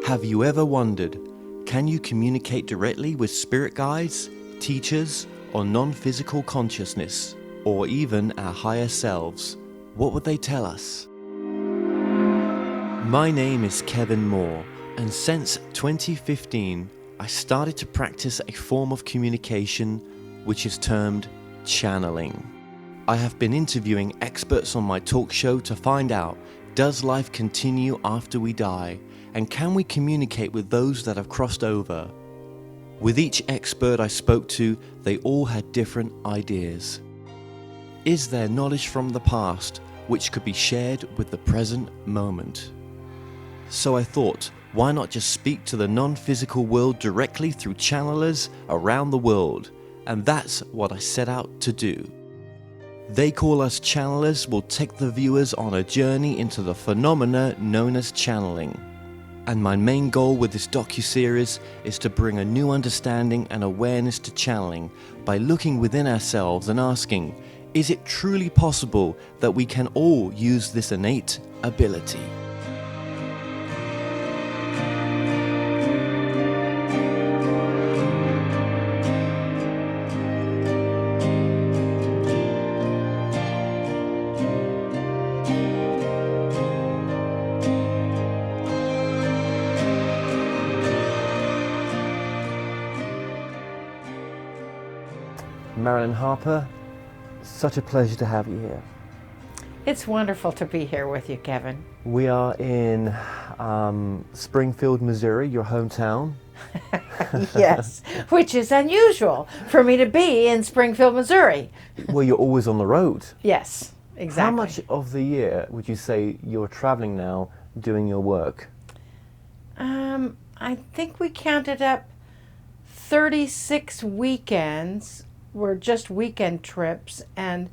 Have you ever wondered, can you communicate directly with spirit guides, teachers, or non-physical consciousness, or even our higher selves? What would they tell us? My name is Kevin Moore, and since 2015, I started to practice a form of communication which is termed channeling. I have been interviewing experts on my talk show to find out, does life continue after we die? And can we communicate with those that have crossed over? With each expert I spoke to, they all had different ideas. Is there knowledge from the past which could be shared with the present moment? So I thought, why not just speak to the non-physical world directly through channelers around the world? And that's what I set out to do. They Call Us Channelers will take the viewers on a journey into the phenomena known as channeling. And my main goal with this docuseries is to bring a new understanding and awareness to channeling by looking within ourselves and asking, is it truly possible that we can all use this innate ability? Marilyn Harper, such a pleasure to have you here. It's wonderful to be here with you, Kevin. We are in Springfield, Missouri, your hometown. Yes, which is unusual for me to be in Springfield, Missouri. Well, you're always on the road. Yes, exactly. How much of the year would you say you're traveling now doing your work? I think we counted up 36 weekends were just weekend trips, and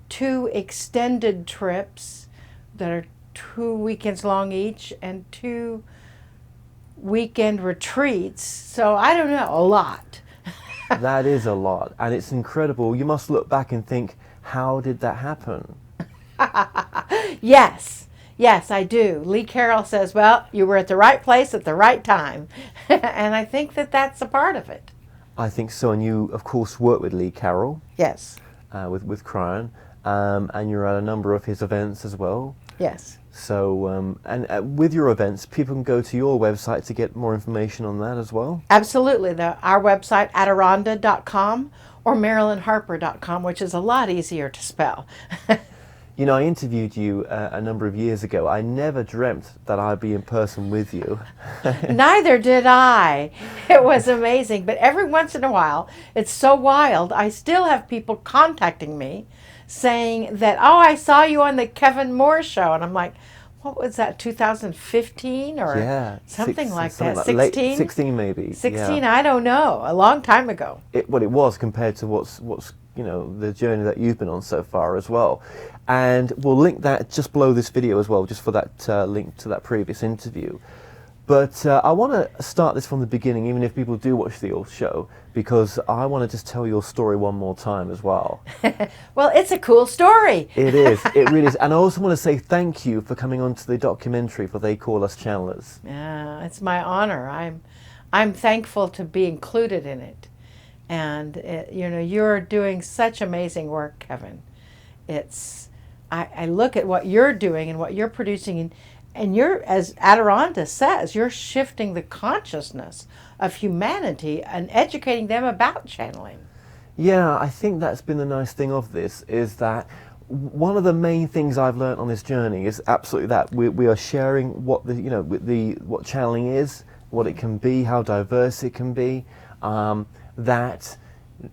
2 extended trips that are 2 weekends long each, and 2 weekend retreats. So I don't know, a lot. That is a lot, and it's incredible. You must look back and think, how did that happen? Yes, I do. Lee Carroll says, well, you were at the right place at the right time. And I think that that's a part of it. I think so, and you, of course, work with Lee Carroll. Yes. With Cryon, and you're at a number of his events as well. Yes. So, and with your events, people can go to your website to get more information on that as well? Absolutely. Our website, Adironnda.com or MarilynHarper.com, which is a lot easier to spell. You know, I interviewed you a number of years ago. I never dreamt that I'd be in person with you. Neither did I. It was amazing. But every once in a while, it's so wild, I still have people contacting me saying that, oh, I saw you on the Kevin Moore show. And I'm like, what was that, 2015 or something like that? 16? 16 maybe. 16, yeah. I don't know. A long time ago. It was compared to what's you know, the journey that you've been on so far as well. And we'll link that just below this video as well, just for that link to that previous interview. But I want to start this from the beginning, even if people do watch the old show, because I want to just tell your story one more time as well. Well, it's a cool story. It is. It really is. And I also want to say thank you for coming on to the documentary for They Call Us Channelers. Yeah, it's my honor. I'm thankful to be included in it. And you know, you're doing such amazing work, Kevin. I look at what you're doing and what you're producing, and you're, as Adironnda says, you're shifting the consciousness of humanity and educating them about channeling. Yeah, I think that's been the nice thing of this, is that one of the main things I've learned on this journey is absolutely that we are sharing what what channeling is, what it can be, how diverse it can be. That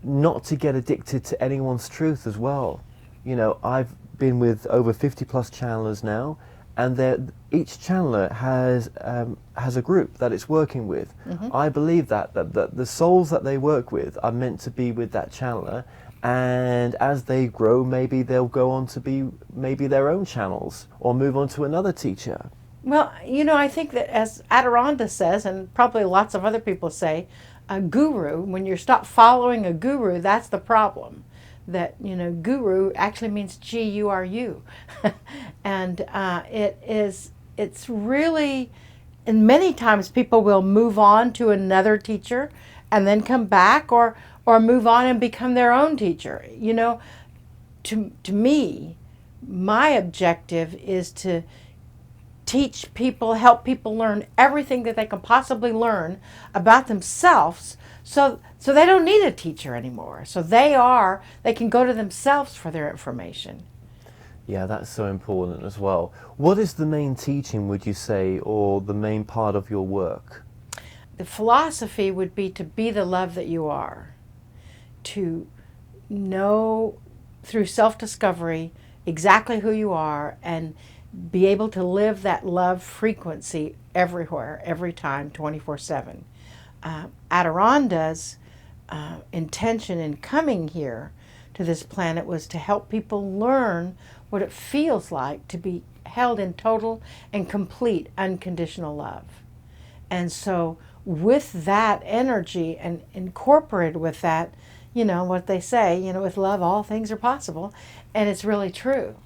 not to get addicted to anyone's truth as well. You know, I've been with over 50 plus channelers now, and each channeler has a group that it's working with. Mm-hmm. I believe that the souls that they work with are meant to be with that channeler, and as they grow, maybe they'll go on to be maybe their own channels or move on to another teacher. Well, you know, I think that, as Adironnda says, and probably lots of other people say, a guru, when you stop following a guru, that's the problem. That, you know, guru actually means G-U-R-U. And it's really and many times people will move on to another teacher and then come back, or move on and become their own teacher. You know, to me, my objective is to teach people, help people learn everything that they can possibly learn about themselves, so they don't need a teacher anymore. So they can go to themselves for their information. Yeah, that's so important as well. What is the main teaching, would you say, or the main part of your work? The philosophy would be to be the love that you are, to know through self-discovery exactly who you are, and be able to live that love frequency everywhere, every time, 24/7. Adironda's intention in coming here to this planet was to help people learn what it feels like to be held in total and complete unconditional love. And so with that energy and incorporated with that, you know, what they say, you know, with love, all things are possible. And it's really true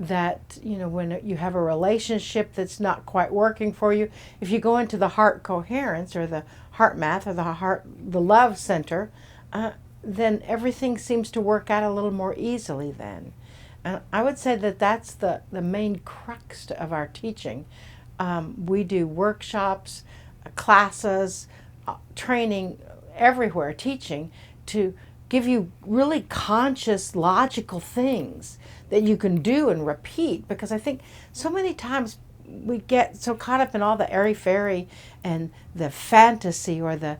that, you know, when you have a relationship that's not quite working for you, if you go into the heart coherence or the heart math or the love center, then everything seems to work out a little more easily then. And I would say that that's the main crux of our teaching. We do workshops, classes, training everywhere, teaching to give you really conscious, logical things that you can do and repeat. Because I think so many times we get so caught up in all the airy-fairy and the fantasy, or the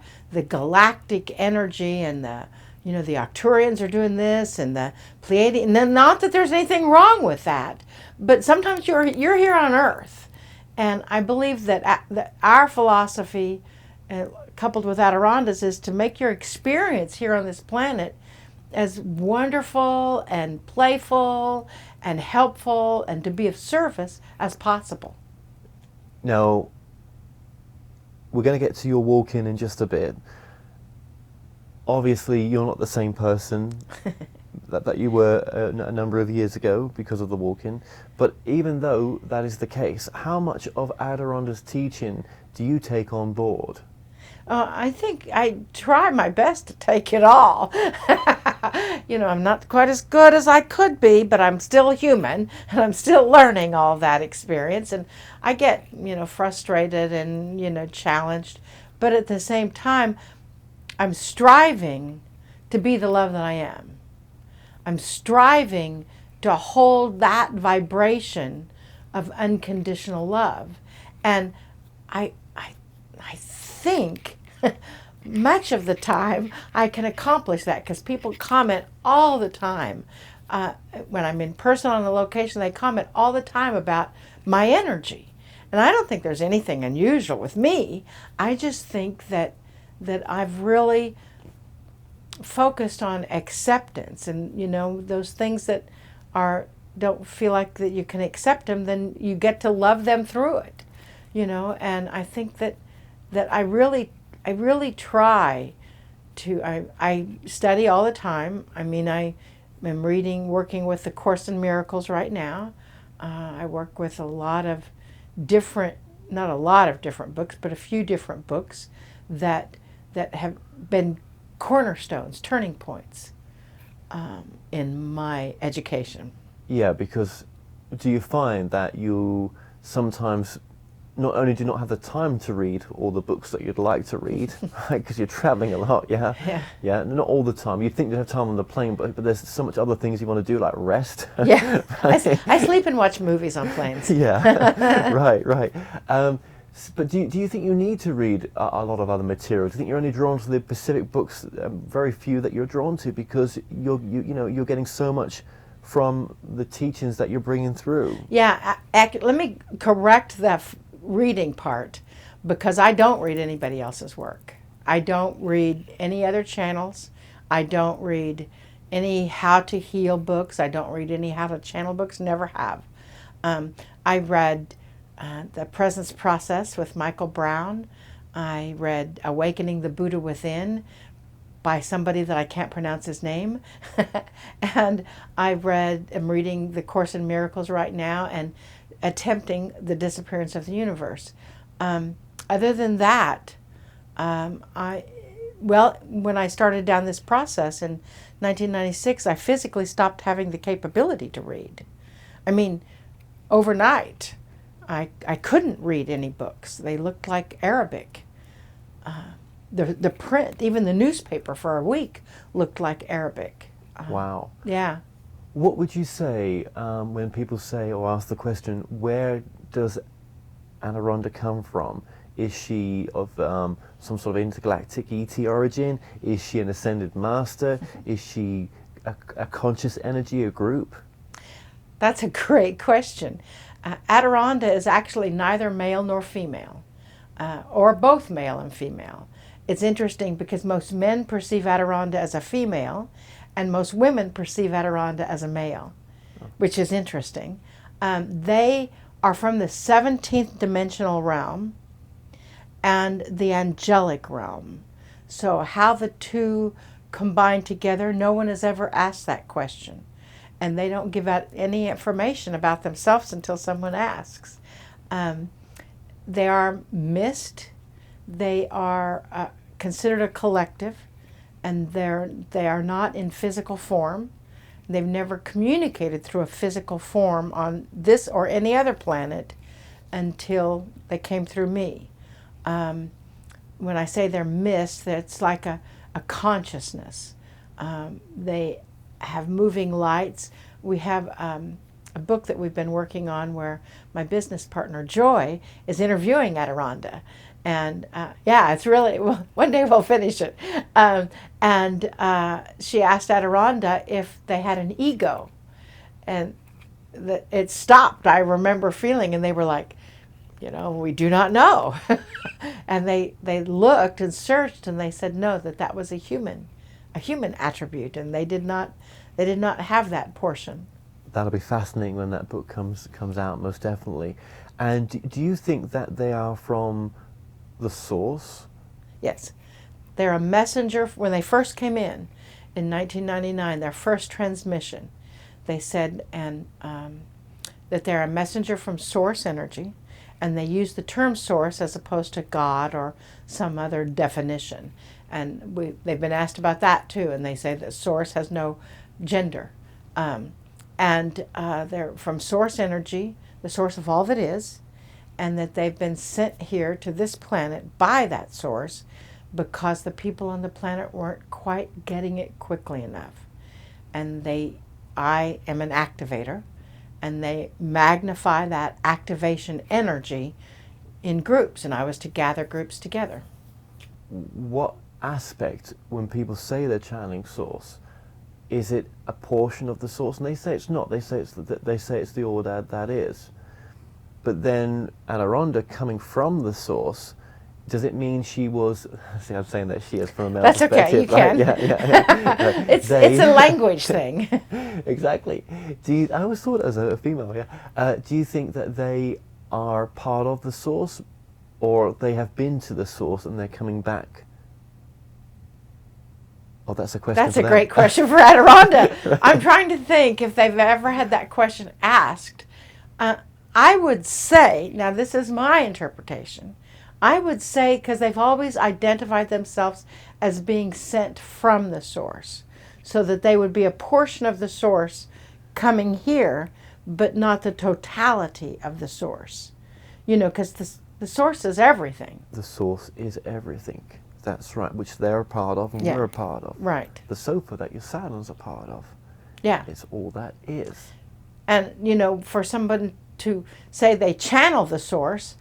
galactic energy, and the Arcturians are doing this, and the Pleiadians. And then, not that there's anything wrong with that, but sometimes you're here on Earth, and I believe that our philosophy, coupled with Adironda's, is to make your experience here on this planet as wonderful and playful and helpful and to be of service as possible. Now, we're going to get to your walk-in in just a bit. Obviously, you're not the same person that you were a number of years ago because of the walk-in. But even though that is the case, how much of Adironda's teaching do you take on board? I think I try my best to take it all. I'm not quite as good as I could be, but I'm still human, and I'm still learning all that experience. And I get, frustrated and, challenged. But at the same time, I'm striving to be the love that I am. I'm striving to hold that vibration of unconditional love. And I think much of the time I can accomplish that, because people comment all the time. When I'm in person on the location, they comment all the time about my energy. And I don't think there's anything unusual with me. I just think that I've really focused on acceptance, and those things that don't feel like that you can accept them, then you get to love them through it. And I think that I really try to, I study all the time. I mean, I am working with the Course in Miracles right now. I work with not a lot of different books, but a few different books that have been cornerstones, turning points in my education. Yeah, because do you find that you sometimes not only do not have the time to read all the books that you'd like to read, because you're traveling a lot, yeah, not all the time. You'd think you'd have time on the plane, but there's so much other things you want to do, like rest. Yeah, I sleep and watch movies on planes. Yeah, right. But do you think you need to read a lot of other material? Do you think you're only drawn to the specific books, very few that you're drawn to, because you're getting so much from the teachings that you're bringing through? Yeah, let me correct that reading part, because I don't read anybody else's work. I don't read any other channels. I don't read any how to heal books. I don't read any how to channel books, never have. I read The Presence Process with Michael Brown. I read Awakening the Buddha Within by somebody that I can't pronounce his name. And I'm reading The Course in Miracles right now, and attempting The Disappearance of the Universe. Other than that, when I started down this process in 1996, I physically stopped having the capability to read. I mean, overnight, I couldn't read any books. They looked like Arabic. The print, even the newspaper for a week, looked like Arabic. Wow. Yeah. What would you say when people say or ask the question, where does Adironnda come from? Is she of some sort of intergalactic ET origin? Is she an ascended master? Is she a conscious energy, a group? That's a great question. Adironnda is actually neither male nor female, or both male and female. It's interesting because most men perceive Adironnda as a female, and most women perceive Adironnda as a male, which is interesting. They are from the 17th dimensional realm and the angelic realm. So how the two combine together, no one has ever asked that question. And they don't give out any information about themselves until someone asks. They are mist. They are considered a collective, and they are not in physical form. They've never communicated through a physical form on this or any other planet until they came through me. When I say they're mist, it's like a consciousness. They have moving lights. We have a book that we've been working on where my business partner Joy is interviewing Adironnda. And yeah, it's really, well, one day we'll finish it. And she asked Adironnda if they had an ego. And it stopped, I remember feeling, and they were like, we do not know. And they looked and searched, and they said no, that was a human attribute, and they did not have that portion. That'll be fascinating when that book comes out, most definitely. And do you think that they are from the source? Yes. They're a messenger. When they first came in 1999, their first transmission, they said that they're a messenger from source energy, and they use the term source as opposed to God or some other definition. And they've been asked about that too, and they say that source has no gender. And they're from source energy, the source of all that is, and that they've been sent here to this planet by that source because the people on the planet weren't quite getting it quickly enough. And I am an activator, and they magnify that activation energy in groups, and I was to gather groups together. What aspect, when people say they're channeling source, is it a portion of the source? And they say it's not. They say it's the all that is. But then Adironnda coming from the source, does it mean she was? See, I'm saying that she is from a male That's perspective. okay. You can. Right? Yeah. It's a language thing. Exactly. I always thought as a female. Yeah. Do you think that they are part of the source, or they have been to the source and they're coming back? Oh, that's a question. That's a great question for Adironnda. I'm trying to think if they've ever had that question asked. I would say, now this is my interpretation, I would say because they've always identified themselves as being sent from the source, so that they would be a portion of the source coming here, but not the totality of the source. Because the source is everything. The source is everything. That's right, which they're a part of and we're a part of. Right. The sofa that your salon's a part of. Yeah. It's all that is. And, for someone to say they channel the source,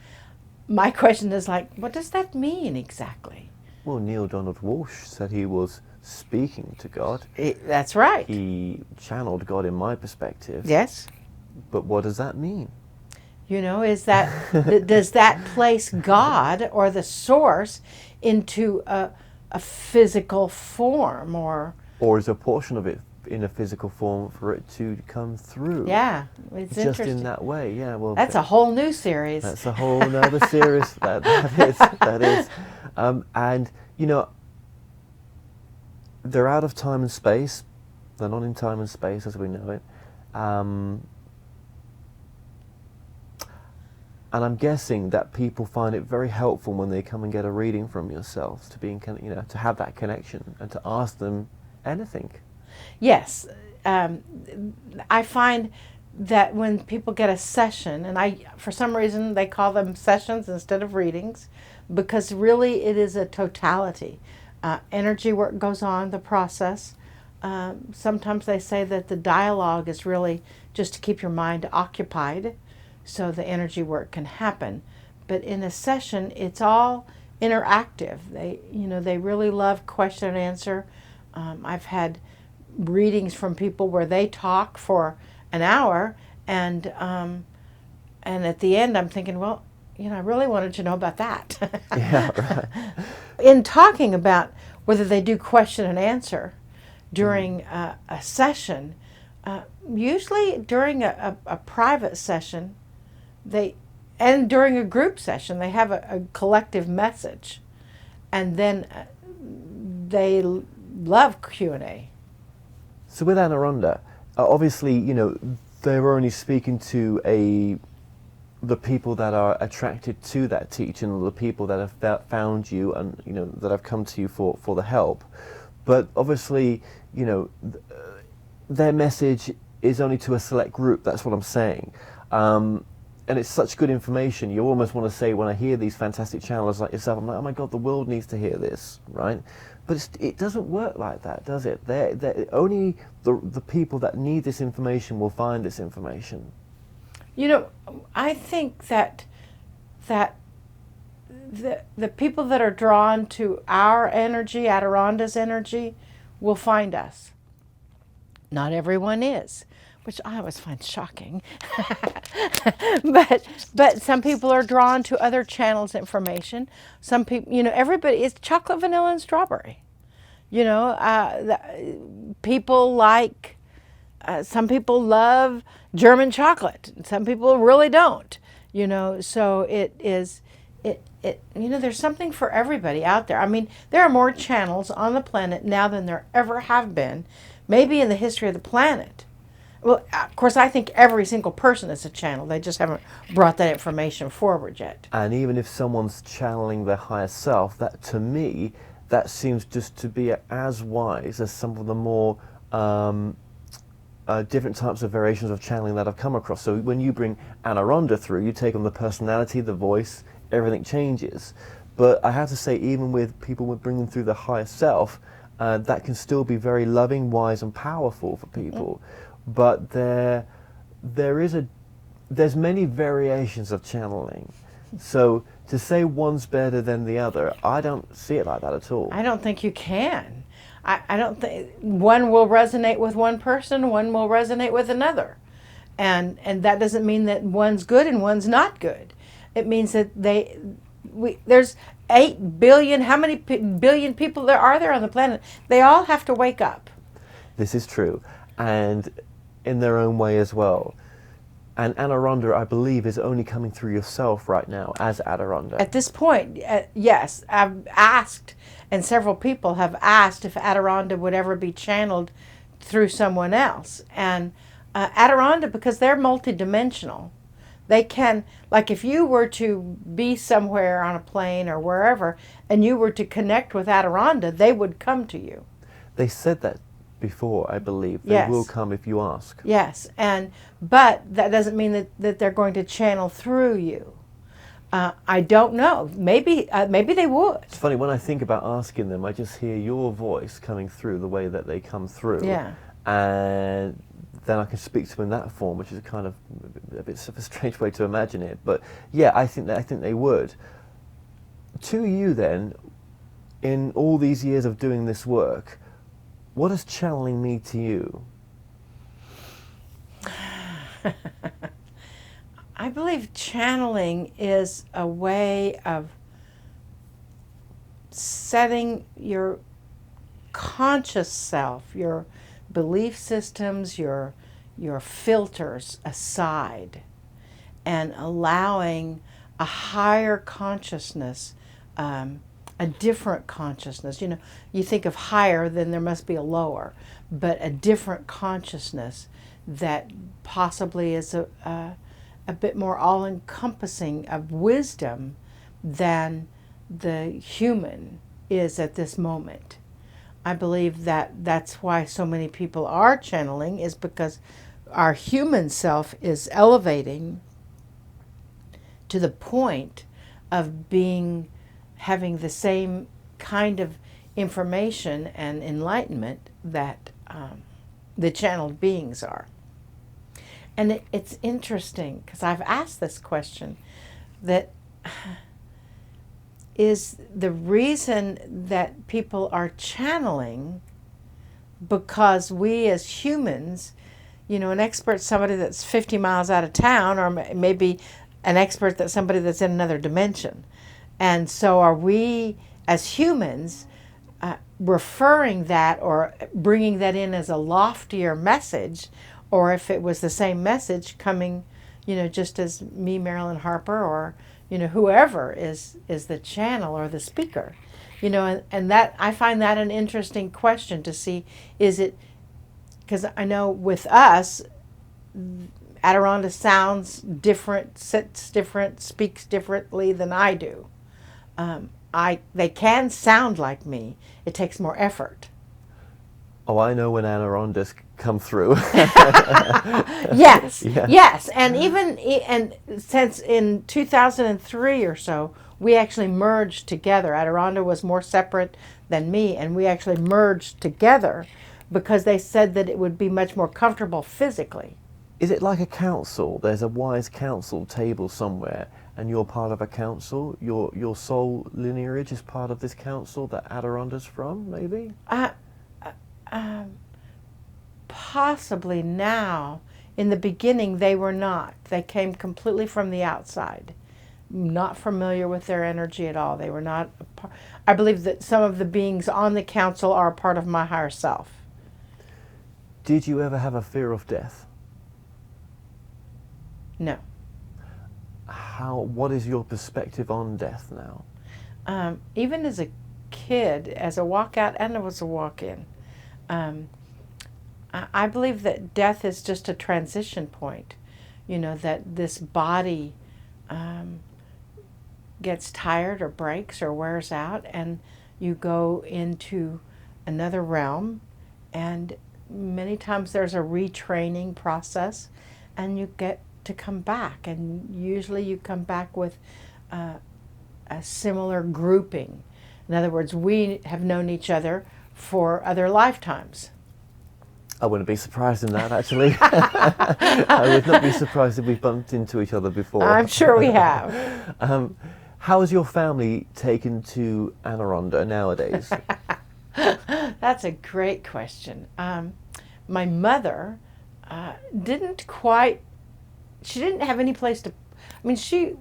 my question is like, what does that mean exactly? Well, Neil Donald Walsh said he was speaking to God. That's right. He channeled God in my perspective. Yes. But what does that mean? Is that, does that place God or the source into a physical form, or is a portion of it in a physical form for it to come through? Yeah, it's just interesting. In that way. Yeah, well, that's a whole new series. That's a whole other series. That is. And they're out of time and space. They're not in time and space as we know it. And I'm guessing that people find it very helpful when they come and get a reading from yourselves to be in, to have that connection and to ask them anything. Yes, I find that when people get a session, and for some reason they call them sessions instead of readings, because really it is a totality. Energy work goes on, the process. Sometimes they say that the dialogue is really just to keep your mind occupied so the energy work can happen. But in a session, it's all interactive. They really love question and answer. I've had readings from people where they talk for an hour, and at the end I'm thinking, well, I really wanted to know about that. Yeah, right. In talking about whether they do question and answer during a session, usually during a private session, and during a group session, they have a collective message, and then they love Q&A. So with Adironnda, obviously, they were only speaking to the people that are attracted to that teaching, the people that have found you and, that have come to you for the help. But obviously, their message is only to a select group. That's what I'm saying. And it's such good information. You almost want to say, when I hear these fantastic channelers like yourself, I'm like, oh my God, the world needs to hear this, right? But it doesn't work like that, does it? Only the people that need this information will find this information. I think that the people that are drawn to our energy, Adironda's energy, will find us. Not everyone is, which I always find shocking. but some people are drawn to other channels' information. Some people, everybody is chocolate, vanilla, and strawberry. People like, some people love German chocolate. Some people really don't. So there's something for everybody out there. I mean, there are more channels on the planet now than there ever have been, maybe in the history of the planet. Well, of course, I think every single person is a channel. They just haven't brought that information forward yet. And even if someone's channeling their higher self, that to me, that seems just to be as wise as some of the more different types of variations of channeling that I've come across. So when you bring Adironnda through, you take on the personality, the voice, everything changes. But I have to say, even with people bringing through the higher self, that can still be very loving, wise, and powerful for people. But there's many variations of channeling. So to say one's better than the other, I don't see it like that at all. I don't think you can. I don't think one will resonate with one person, one will resonate with another. And that doesn't mean that one's good and one's not good. It means that there's 8 billion, how many billion people there are on the planet? They all have to wake up. This is true. And in their own way as well. And Adironnda, I believe, is only coming through yourself right now as Adironnda. At this point, yes. I've asked, and several people have asked if Adironnda would ever be channeled through someone else. And Adironnda, because they're multidimensional, they can, like if you were to be somewhere on a plane or wherever, and you were to connect with Adironnda, they would come to you. They said that before, I believe. They will come if you ask. Yes, but that doesn't mean that they're going to channel through you. I don't know. Maybe they would. It's funny, when I think about asking them, I just hear your voice coming through the way that they come through. Yeah. And then I can speak to them in that form, which is kind of a bit of a strange way to imagine it. But yeah, I think they would. To you then, in all these years of doing this work, what does channeling mean to you? I believe channeling is a way of setting your conscious self, your belief systems, your filters aside, and allowing a higher consciousness, a different consciousness. You think of higher, then there must be a lower, but a different consciousness that possibly is a bit more all-encompassing of wisdom than the human is at this moment. I believe that that's why so many people are channeling, is because our human self is elevating to the point of having the same kind of information and enlightenment that the channeled beings are. And it's interesting because I've asked this question, that is the reason that people are channeling because we as humans, an expert's somebody that's 50 miles out of town, or maybe an expert that's somebody that's in another dimension. And so are we as humans referring that or bringing that in as a loftier message, or if it was the same message coming, just as me, Marilyn Harper, or whoever is the channel or the speaker, and that I find that an interesting question to see. Is it because I know with us, Adironnda sounds different, sits different, speaks differently than I do. They can sound like me. It takes more effort. Oh, I know when Adironndas come through. Yes, Yeah. yes, and since in 2003 or so, we actually merged together. Adironnda was more separate than me, and we actually merged together because they said that it would be much more comfortable physically. Is it like a council? There's a wise council table somewhere, and you're part of a council? Your soul lineage is part of this council that Adironnda's from, maybe? Possibly now. In the beginning, they were not. They came completely from the outside, not familiar with their energy at all. They were not. I believe that some of the beings on the council are a part of my higher self. Did you ever have a fear of death? No. What is your perspective on death now? Even as a kid, as a walkout and as a walk-in, I believe that death is just a transition point. That this body gets tired or breaks or wears out, and you go into another realm, and many times there's a retraining process, and you get to come back, and usually you come back with a similar grouping. In other words, we have known each other for other lifetimes. I wouldn't be surprised in that, actually. I would not be surprised if we bumped into each other before. I'm sure we have. How is your family taken to Adironnda nowadays? That's a great question. My mother she didn't have any place to, she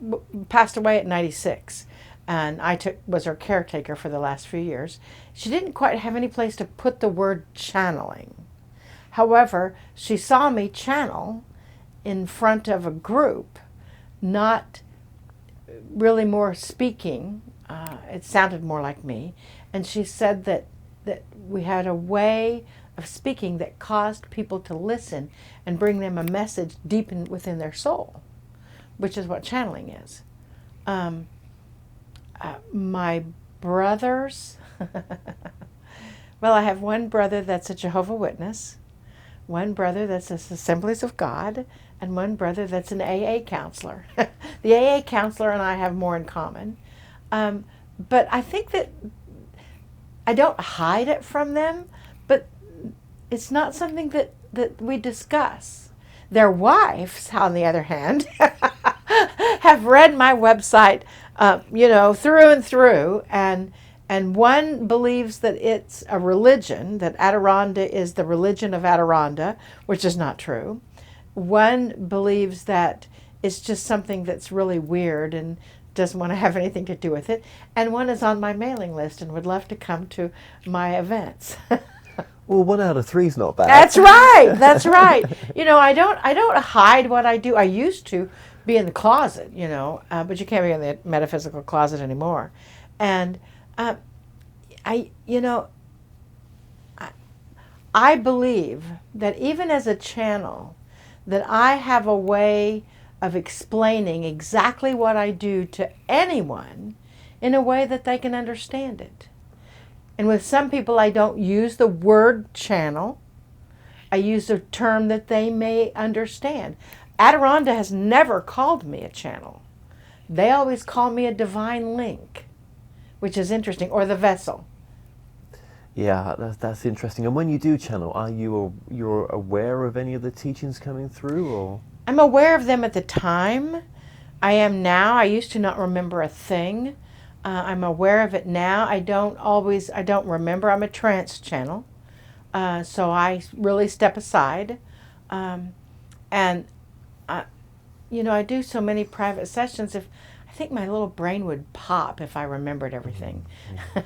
passed away at 96, and I was her caretaker for the last few years. She didn't quite have any place to put the word channeling. However, she saw me channel in front of a group, not really more speaking. It sounded more like me. And she said that we had a way of speaking that caused people to listen and bring them a message deep within their soul, which is what channeling is. My brothers, well, I have one brother that's a Jehovah's Witness, one brother that's a Assemblies of God, and one brother that's an AA counselor. The AA counselor and I have more in common. But I think that I don't hide it from them, but it's not something that we discuss. Their wives, on the other hand, have read my website, through and through, and one believes that it's a religion, that Adironnda is the religion of Adironnda, which is not true. One believes that it's just something that's really weird and doesn't want to have anything to do with it. And one is on my mailing list and would love to come to my events. Well, 1 out of 3 is not bad. That's right. That's right. I don't hide what I do. I used to be in the closet, but you can't be in the metaphysical closet anymore. And I believe that even as a channel, that I have a way of explaining exactly what I do to anyone in a way that they can understand it. And with some people, I don't use the word channel. I use a term that they may understand. Adironnda has never called me a channel. They always call me a divine link, which is interesting, or the vessel. Yeah, that's interesting. And when you do channel, you're aware of any of the teachings coming through, or? I'm aware of them at the time. I am now. I used to not remember a thing. I'm aware of it now. I don't remember. I'm a trance channel. So I really step aside. And, I, I do so many private sessions. I think my little brain would pop if I remembered everything. Yeah.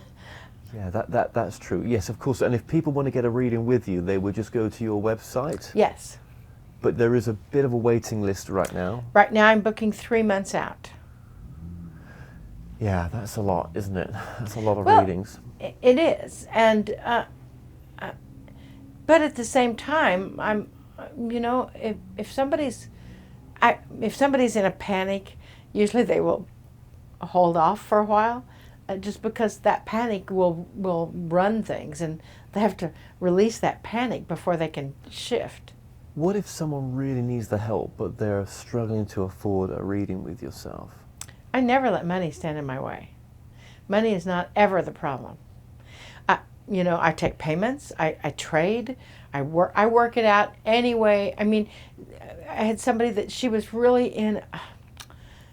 Yeah, that's true. Yes, of course. And if people want to get a reading with you, they would just go to your website? Yes. But there is a bit of a waiting list right now. Right now I'm booking 3 months out. Yeah, that's a lot, isn't it? That's a lot of Well, readings. It is. And but at the same time, if somebody's in a panic, usually they will hold off for a while, just because that panic will run things, and they have to release that panic before they can shift. What if someone really needs the help, but they're struggling to afford a reading with yourself? I never let money stand in my way. Money is not ever the problem. I take payments. I trade. I work it out anyway. I mean, I had somebody that she was really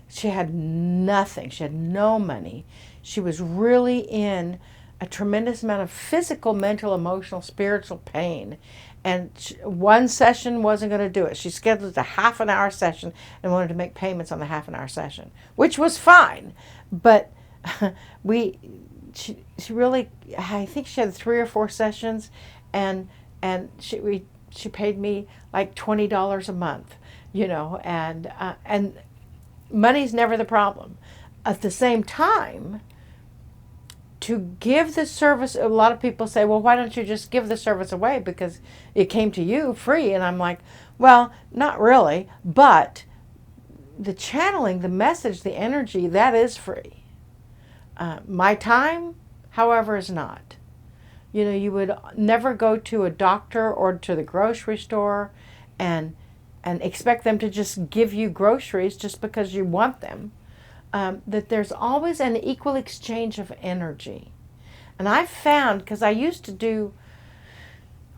she had nothing. She had no money. She was really in a tremendous amount of physical, mental, emotional, spiritual pain. And one session wasn't going to do it. She scheduled a half-an-hour session and wanted to make payments on the half-an-hour session, which was fine. But she really, I think she had 3 or 4 sessions, and she paid me like $20 a month, and money's never the problem. At the same time, to give the service, a lot of people say, well, why don't you just give the service away because it came to you free? And I'm like, well, not really, but the channeling, the message, the energy, that is free. My time, however, is not. You would never go to a doctor or to the grocery store and expect them to just give you groceries just because you want them. That there's always an equal exchange of energy. And I've found, because I used to do,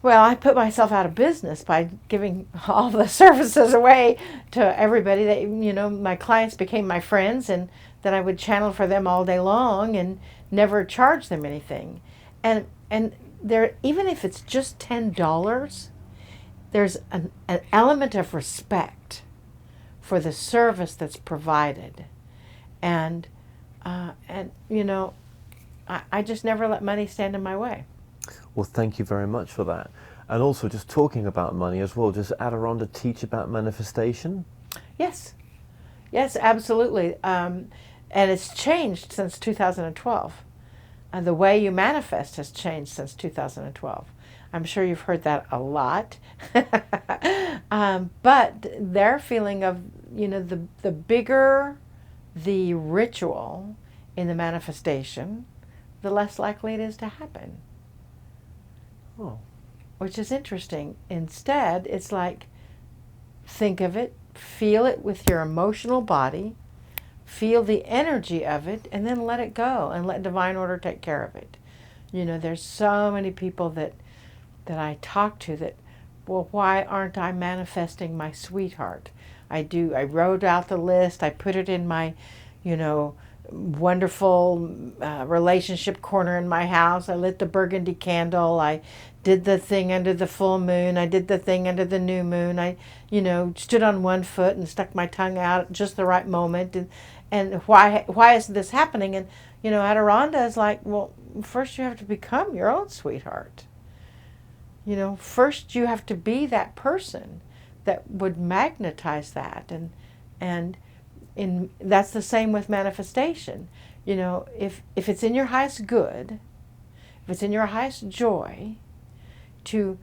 well, I put myself out of business by giving all the services away to everybody. That my clients became my friends, and then I would channel for them all day long and never charge them anything. And there, even if it's just $10, there's an element of respect for the service that's provided. And I just never let money stand in my way. Well, thank you very much for that. And also, just talking about money as well, does Adironnda teach about manifestation? Yes, absolutely. And it's changed since 2012. And the way you manifest has changed since 2012. I'm sure you've heard that a lot. But their feeling of, the bigger the ritual in the manifestation, the less likely it is to happen. Oh. Which is interesting. Instead, it's like, think of it, feel it with your emotional body, feel the energy of it, and then let it go and let divine order take care of it. There's so many people that I talk to that, well, why aren't I manifesting my sweetheart? I wrote out the list. I put it in my, wonderful relationship corner in my house. I lit the burgundy candle. I did the thing under the full moon. I did the thing under the new moon. I, stood on one foot and stuck my tongue out at just the right moment. And why isn't this happening? And, Adironnda is like, well, first you have to become your own sweetheart. First you have to be that person that would magnetize that, and that's the same with manifestation. If it's in your highest good, if it's in your highest joy to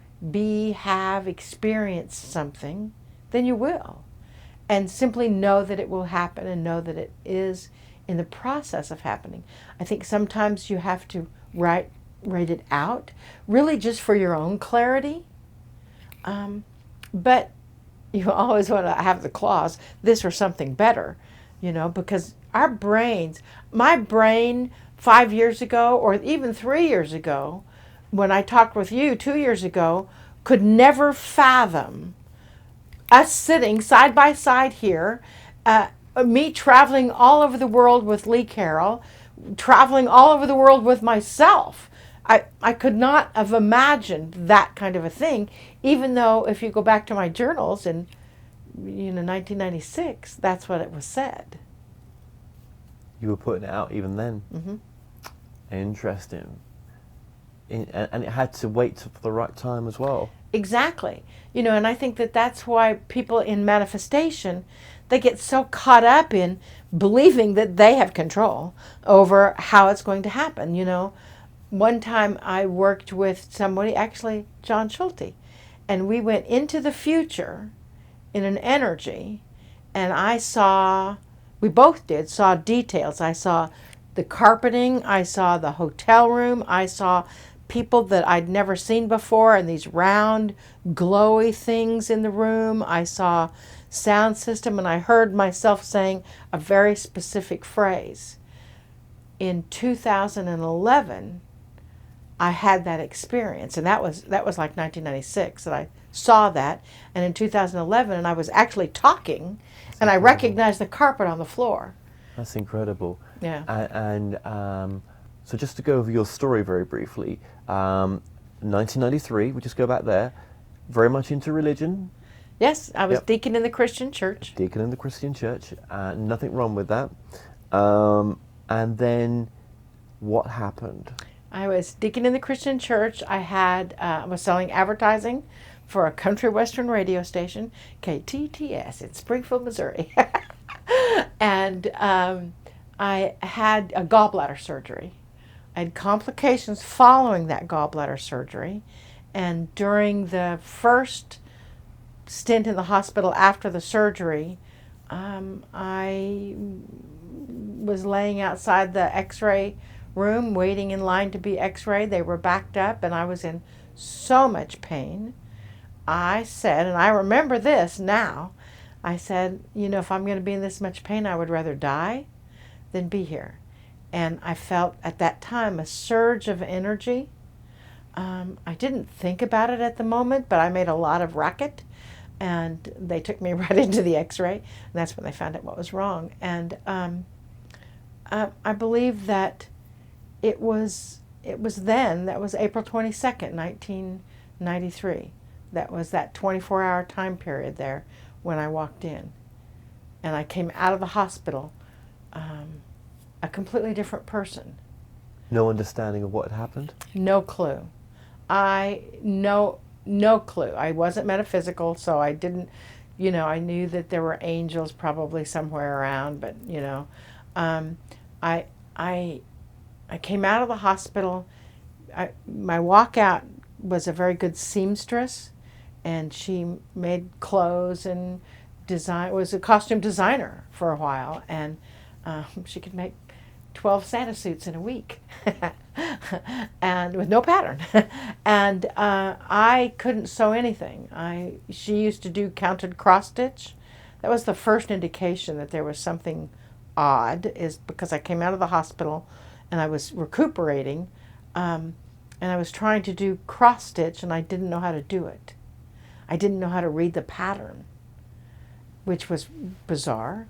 experience something, then you will. and simply know that it will happen and know that it is in the process of happening. I think sometimes you have to write it out, really just for your own clarity. But you always want to have the clause, this or something better, because our brains, my brain 5 years ago or even 3 years ago, when I talked with you 2 years ago, could never fathom us sitting side by side here, me traveling all over the world with Lee Carroll, traveling all over the world with myself. I could not have imagined that kind of a thing, even though if you go back to my journals in 1996, that's what it was said. You were putting it out even then. Mm-hmm. Interesting. And it had to wait for the right time as well. Exactly. And I think that that's why people in manifestation, they get so caught up in believing that they have control over how it's going to happen. One time I worked with somebody, actually John Schulte, and we went into the future in an energy, and we both saw details. I saw the carpeting, I saw the hotel room, I saw people that I'd never seen before, and these round, glowy things in the room. I saw sound system, and I heard myself saying a very specific phrase. In 2011, I had that experience, and that was like 1996 that I saw that. And in 2011, and I was actually talking, and I recognized the carpet on the floor. That's incredible. Yeah. And so just to go over your story very briefly, 1993, we just go back there, very much into religion. Yes, I was deacon in the Christian church. Deacon in the Christian church, nothing wrong with that. And then what happened? I was deacon in the Christian church. I was selling advertising for a country western radio station, KTTS, in Springfield, Missouri. And I had a gallbladder surgery. I had complications following that gallbladder surgery. And during the first stint in the hospital after the surgery, I was laying outside the x-ray room waiting in line to be x-rayed. They were backed up, and I was in so much pain. I said, and I remember this now, I said, if I'm going to be in this much pain, I would rather die than be here. And I felt at that time a surge of energy. I didn't think about it at the moment, but I made a lot of racket, and they took me right into the x-ray, and that's when they found out what was wrong. And I believe that it was then, that was April 22nd, 1993. That was that 24-hour time period there when I walked in. And I came out of the hospital a completely different person. No understanding of what had happened? No clue. No clue. I wasn't metaphysical, so I didn't, I knew that there were angels probably somewhere around, but, I came out of the hospital. My walkout was a very good seamstress, and she made clothes and was a costume designer for a while, and she could make 12 Santa suits in a week, and with no pattern. And I couldn't sew anything. She used to do counted cross stitch. That was the first indication that there was something odd, is because I came out of the hospital and I was recuperating, and I was trying to do cross stitch, and I didn't know how to do it. I didn't know how to read the pattern, which was bizarre.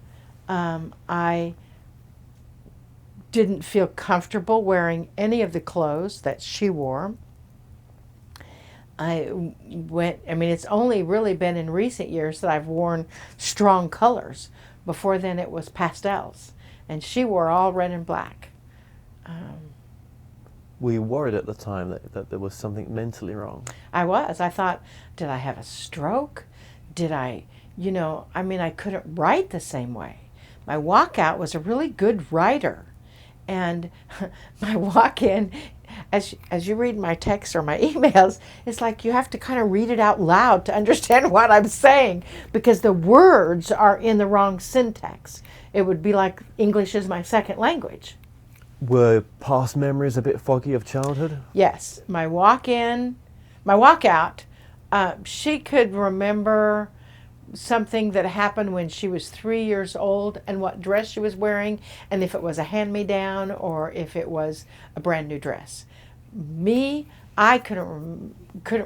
I didn't feel comfortable wearing any of the clothes that she wore. It's only really been in recent years that I've worn strong colors. Before then it was pastels, and she wore all red and black. Were you worried at the time that there was something mentally wrong? I was. I thought, did I have a stroke? Did I couldn't write the same way. My walkout was a really good writer. And my walk-in, as you read my texts or my emails, it's like you have to kind of read it out loud to understand what I'm saying, because the words are in the wrong syntax. It would be like English is my second language. Were past memories a bit foggy of childhood? Yes, my walkout, she could remember something that happened when she was 3 years old and what dress she was wearing, and if it was a hand-me-down or if it was a brand new dress. Me, I couldn't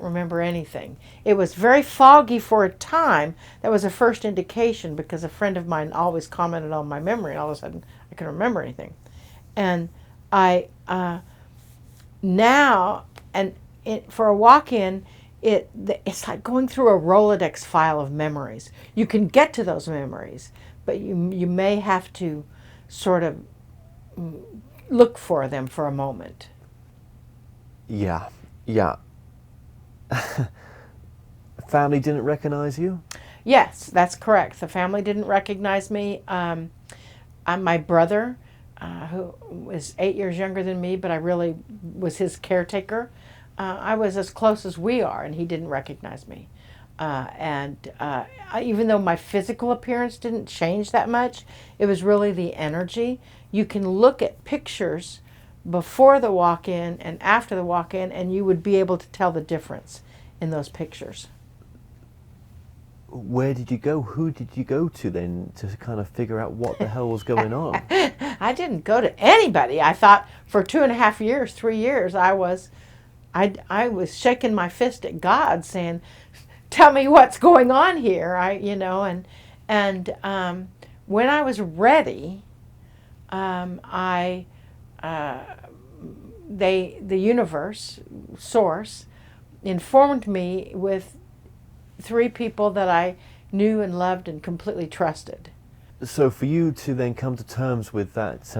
remember anything. It was very foggy for a time. That was a first indication, because a friend of mine always commented on my memory, and all of a sudden I couldn't remember anything. And I now, and for a walk-in, it's like going through a Rolodex file of memories. You can get to those memories, but you may have to sort of look for them for a moment. Yeah. Family didn't recognize you? Yes, that's correct. The family didn't recognize me. My brother, who was 8 years younger than me, but I really was his caretaker. I was as close as we are, and he didn't recognize me. Even though my physical appearance didn't change that much, it was really the energy. You can look at pictures before the walk-in and after the walk-in, and you would be able to tell the difference in those pictures. Where did you go? Who did you go to then to kind of figure out what the hell was going on? I didn't go to anybody. I thought for 2.5 years, 3 years, I was shaking my fist at God, saying, "Tell me what's going on here." When I was ready, the universe, source, informed me with 3 people that I knew and loved and completely trusted. So for you to then come to terms with that,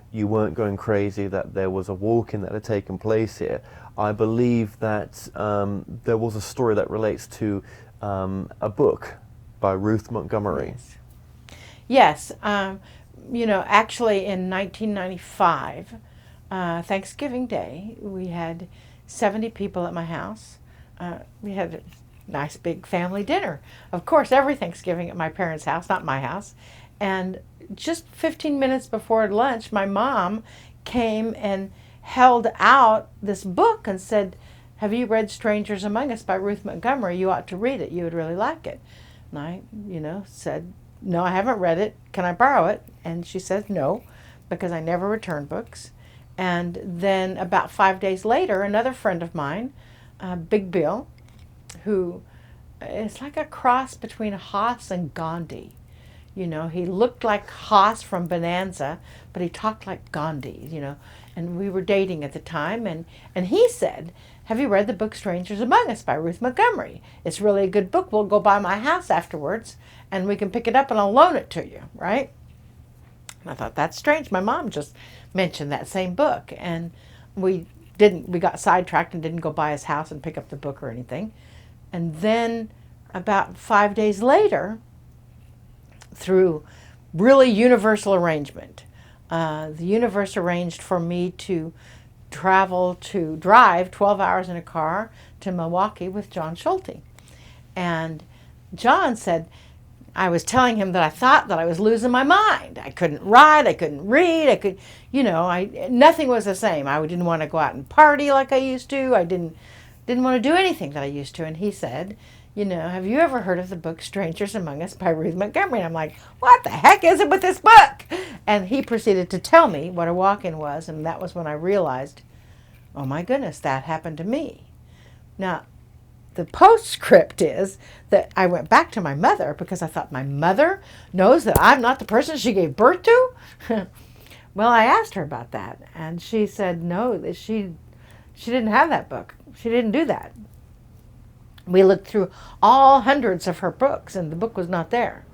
you weren't going crazy, that there was a walk-in that had taken place here, I believe that there was a story that relates to a book by Ruth Montgomery. Yes. Actually in 1995, Thanksgiving Day, we had 70 people at my house. We had a nice big family dinner. Of course, every Thanksgiving at my parents' house, not my house. And just 15 minutes before lunch, my mom came and held out this book and said, "Have you read Strangers Among Us by Ruth Montgomery? You ought to read it. You would really like it." And I, said, "No, I haven't read it. Can I borrow it?" And she said no, because I never return books. And then about 5 days later, another friend of mine, Big Bill, who is like a cross between Haas and Gandhi. He looked like Haas from Bonanza, but he talked like Gandhi, And we were dating at the time, and he said, "Have you read the book Strangers Among Us by Ruth Montgomery? It's really a good book. We'll go by my house afterwards, and we can pick it up and I'll loan it to you," right? And I thought, that's strange. My mom just mentioned that same book, and we got sidetracked and didn't go by his house and pick up the book or anything. And then about 5 days later, through really universal arrangement, the universe arranged for me to drive 12 hours in a car to Milwaukee with John Schulte. And John said, I was telling him that I thought that I was losing my mind. I couldn't write, I couldn't read, nothing was the same. I didn't want to go out and party like I used to. I didn't want to do anything that I used to. And he said, "Have you ever heard of the book Strangers Among Us by Ruth Montgomery?" And I'm like, "What the heck is it with this book?" And he proceeded to tell me what a walk-in was, and that was when I realized, oh my goodness, that happened to me. Now, the postscript is that I went back to my mother, because I thought, my mother knows that I'm not the person she gave birth to? Well, I asked her about that, and she said no, that she didn't have that book. She didn't do that. We looked through all hundreds of her books, and the book was not there.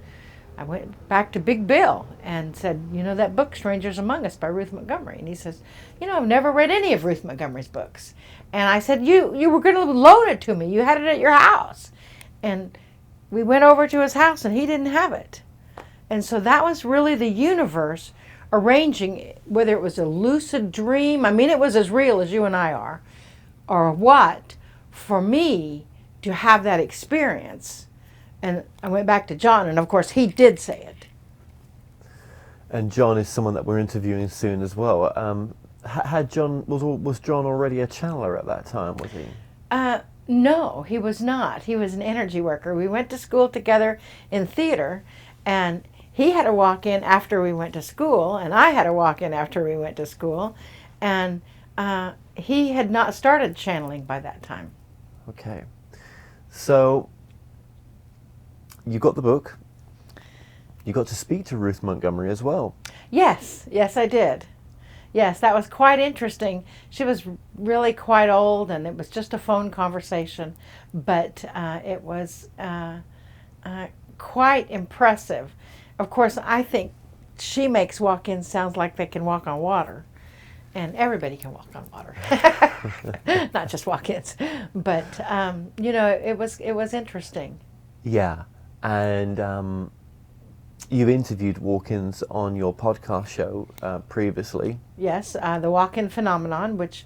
I went back to Big Bill and said, that book, Strangers Among Us by Ruth Montgomery. And he says, I've never read any of Ruth Montgomery's books. And I said, you were going to loan it to me. You had it at your house. And we went over to his house, and he didn't have it. And so that was really the universe arranging, whether it was a lucid dream, I mean, it was as real as you and I are, or what, for me to have that experience. And I went back to John, and of course he did say it. And John is someone that we're interviewing soon as well. Had John was John already a channeler at that time? Was he? No, he was not. He was an energy worker. We went to school together in theater, and he had a walk-in after we went to school, and I had a walk-in after we went to school, and he had not started channeling by that time. Okay, so you got the book. You got to speak to Ruth Montgomery as well. Yes, I did. Yes, that was quite interesting. She was really quite old, and it was just a phone conversation, but it was quite impressive. Of course, I think she makes walk-ins sound like they can walk on water, and everybody can walk on water, not just walk-ins. But it was interesting. Yeah, and you've interviewed walk-ins on your podcast show previously. Yes, the walk-in phenomenon, which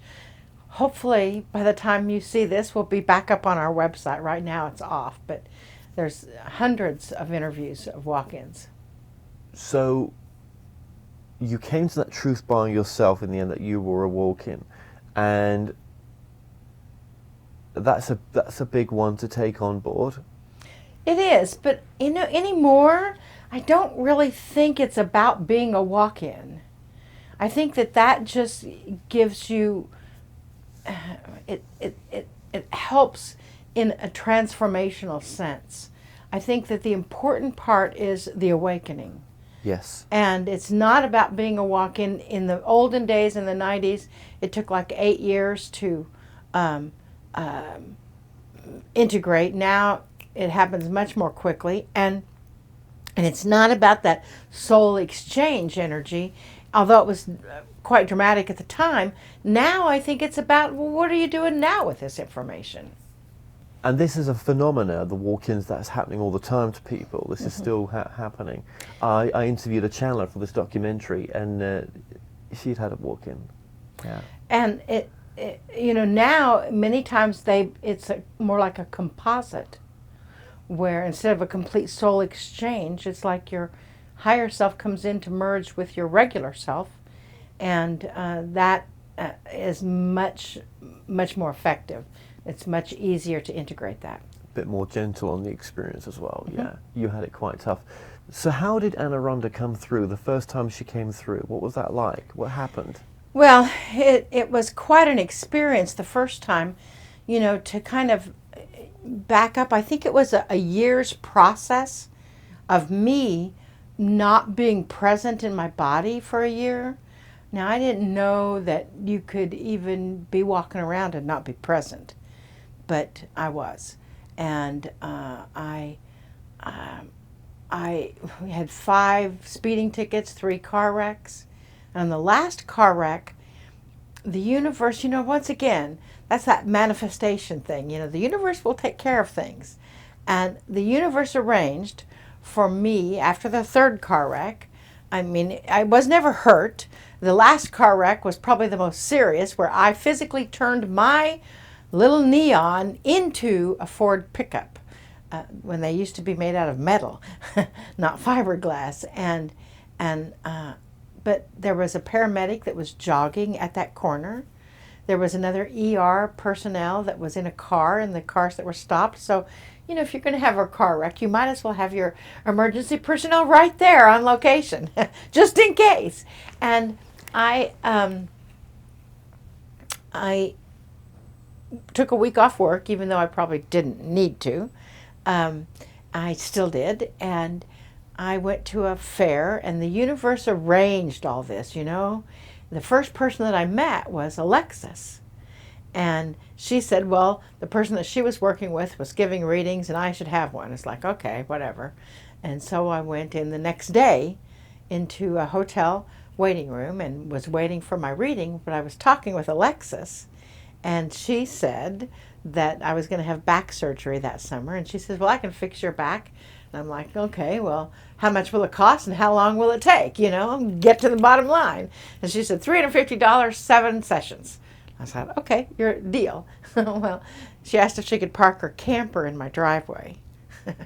hopefully by the time you see this will be back up on our website. Right now it's off, but there's hundreds of interviews of walk-ins. So you came to that truth by yourself in the end, that you were a walk-in, and that's a big one to take on board. It is, but anymore I don't really think it's about being a walk-in. I think that just gives you, it helps in a transformational sense. I think that the important part is the awakening. Yes. And it's not about being a walk-in. In the olden days, in the 90s, it took like 8 years to integrate. Now it happens much more quickly. And it's not about that soul exchange energy, although it was quite dramatic at the time. Now I think it's about, well, what are you doing now with this information? And this is a phenomena, the walk-ins, that's happening all the time to people. This is still happening. I interviewed a channeler for this documentary, and she'd had a walk-in. Yeah. And it now many times it's more like a composite, where instead of a complete soul exchange, it's like your higher self comes in to merge with your regular self, and that is much more effective. It's much easier to integrate that. A bit more gentle on the experience as well. Yeah, you had it quite tough. So how did Adironnda come through the first time she came through? What was that like? What happened? Well, it was quite an experience the first time, to kind of back up. I think it was a year's process of me not being present in my body for a year. Now, I didn't know that you could even be walking around and not be present, but I was. And I had 5 speeding tickets, 3 car wrecks. And the last car wreck, the universe, once again, that's that manifestation thing. The universe will take care of things. And the universe arranged for me, after the 3rd car wreck, I mean, I was never hurt. The last car wreck was probably the most serious, where I physically turned my little Neon into a Ford pickup, when they used to be made out of metal, not fiberglass. But there was a paramedic that was jogging at that corner. There was another ER personnel that was in a car, in the cars that were stopped. So, if you're going to have a car wreck, you might as well have your emergency personnel right there on location, just in case. And I took a week off work, even though I probably didn't need to. I still did, and I went to a fair, and the universe arranged all this, The first person that I met was Alexis. And she said, well, the person that she was working with was giving readings, and I should have one. It's like, okay, whatever. And so I went in the next day into a hotel waiting room and was waiting for my reading, but I was talking with Alexis, and she said that I was going to have back surgery that summer. And she says, well, I can fix your back And I'm like, okay, well, how much will it cost and how long will it take? Get to the bottom line. And she said, $350, 7 sessions. I said, okay, your deal. Well, she asked if she could park her camper in my driveway. And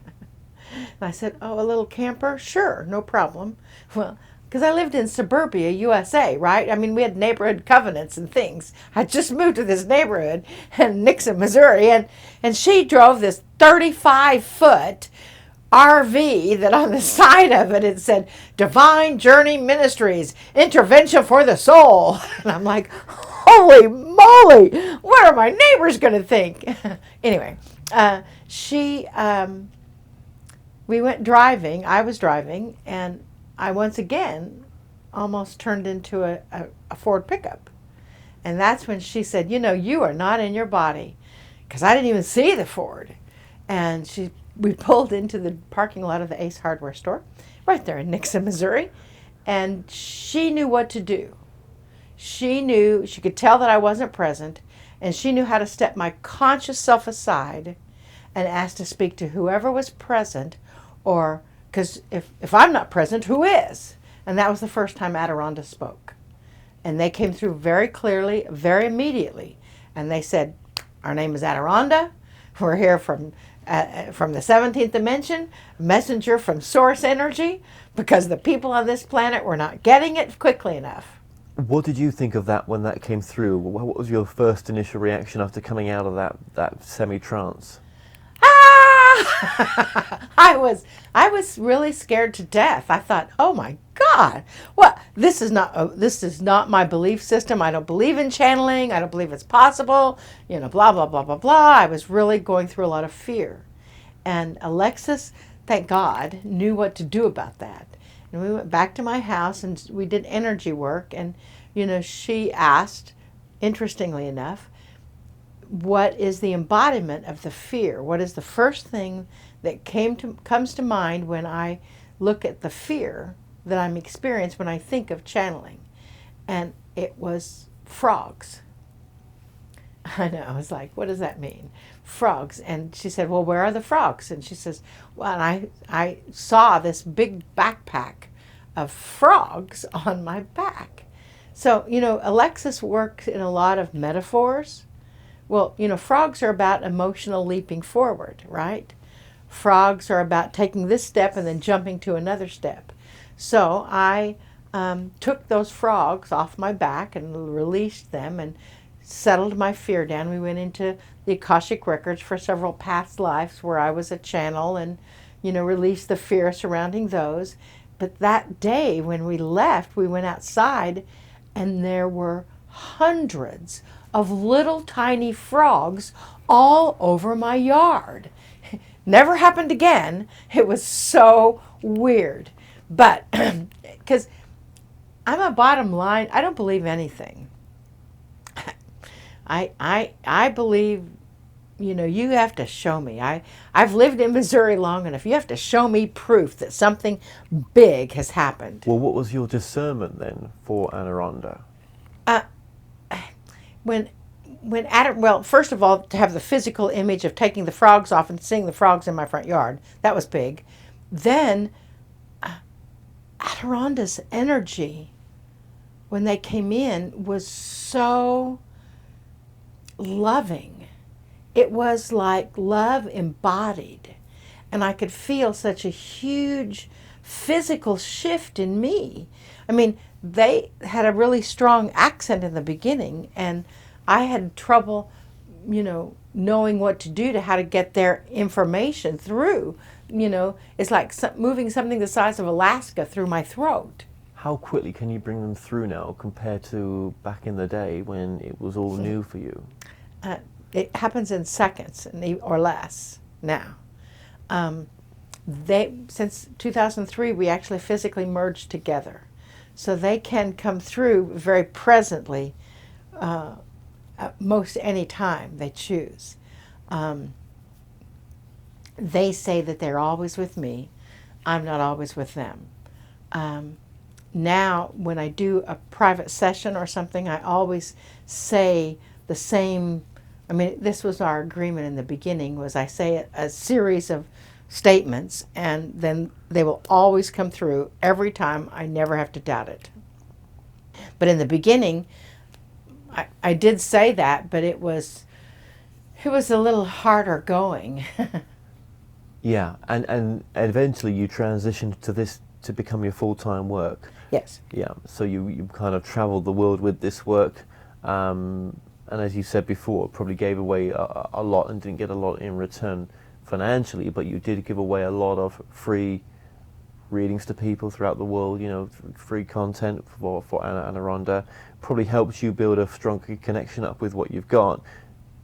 I said, oh, a little camper? Sure, no problem. Well, because I lived in suburbia, USA, right? I mean, we had neighborhood covenants and things. I just moved to this neighborhood in Nixon, Missouri, and she drove this 35-foot RV that on the side of it said, Divine Journey Ministries, Intervention for the Soul. And I'm like, holy moly, what are my neighbors going to think? Anyway, we went driving. I was driving, and I once again almost turned into a Ford pickup. And that's when she said, you are not in your body, because I didn't even see the Ford. And we pulled into the parking lot of the Ace Hardware store right there in Nixon, Missouri, and she knew what to do. She could tell that I wasn't present, and she knew how to step my conscious self aside and ask to speak to whoever was present, or because if I'm not present, who is? And that was the first time Adironnda spoke. And they came through very clearly, very immediately. And they said, our name is Adironnda. We're here from the 17th dimension, messenger from source energy, because the people on this planet were not getting it quickly enough. What did you think of that when that came through? What was your first initial reaction after coming out of that semi-trance? I was really scared to death. I thought, oh my God, what? This is not my belief system. I don't believe in channeling. I don't believe it's possible. Blah blah blah blah blah. I was really going through a lot of fear, and Alexis, thank God, knew what to do about that. And we went back to my house and we did energy work, and she asked, interestingly enough, what is the embodiment of the fear? What is the first thing that comes to mind when I look at the fear that I'm experiencing when I think of channeling? And it was frogs. I know, I was like, what does that mean? Frogs. And she said, well, where are the frogs? And she says, well, and I saw this big backpack of frogs on my back. So, Alexis works in a lot of metaphors. Well, frogs are about emotional leaping forward, right? Frogs are about taking this step and then jumping to another step. So I took those frogs off my back and released them and settled my fear down. We went into the Akashic records for several past lives where I was a channel and, released the fear surrounding those. But that day when we left, we went outside and there were hundreds of little tiny frogs all over my yard. Never happened again. It was so weird. But because I'm a bottom line, I don't believe anything. I believe, you have to show me. I've lived in Missouri long enough. You have to show me proof that something big has happened. Well, what was your discernment then for Adironnda? Well, first of all, to have the physical image of taking the frogs off and seeing the frogs in my front yard, that was big. Then Adironda's energy, when they came in, was so loving. It was like love embodied. And I could feel such a huge physical shift in me. I mean, they had a really strong accent in the beginning, and I had trouble, knowing what to do to how to get their information through. It's like moving something the size of Alaska through my throat. How quickly can you bring them through now compared to back in the day when it was all new for you? It happens in seconds or less now. Since 2003, we actually physically merged together. So they can come through very presently most any time they choose. They say that they're always with me. I'm not always with them. Now, when I do a private session or something, I always say the same. I mean, this was our agreement in the beginning, was I say a series of statements, and then they will always come through every time. I never have to doubt it. But in the beginning, I did say that, but it was a little harder going. Yeah, and eventually you transitioned to this to become your full-time work. Yes. Yeah, so you kind of traveled the world with this work, and as you said before, probably gave away a lot and didn't get a lot in return financially, but you did give away a lot of free readings to people throughout the world, you know, free content for Adironnda. Probably helped you build a stronger connection up with what you've got.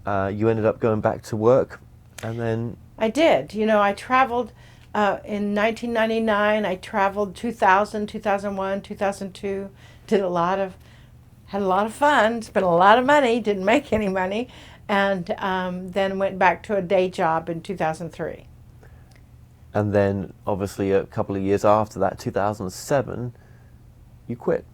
You ended up going back to work, and then... I did. You know, I traveled in 1999. I traveled 2000, 2001, 2002. Had a lot of fun. Spent a lot of money. Didn't make any money, and then went back to a day job in 2003. And then, obviously, a couple of years after that, 2007, you quit.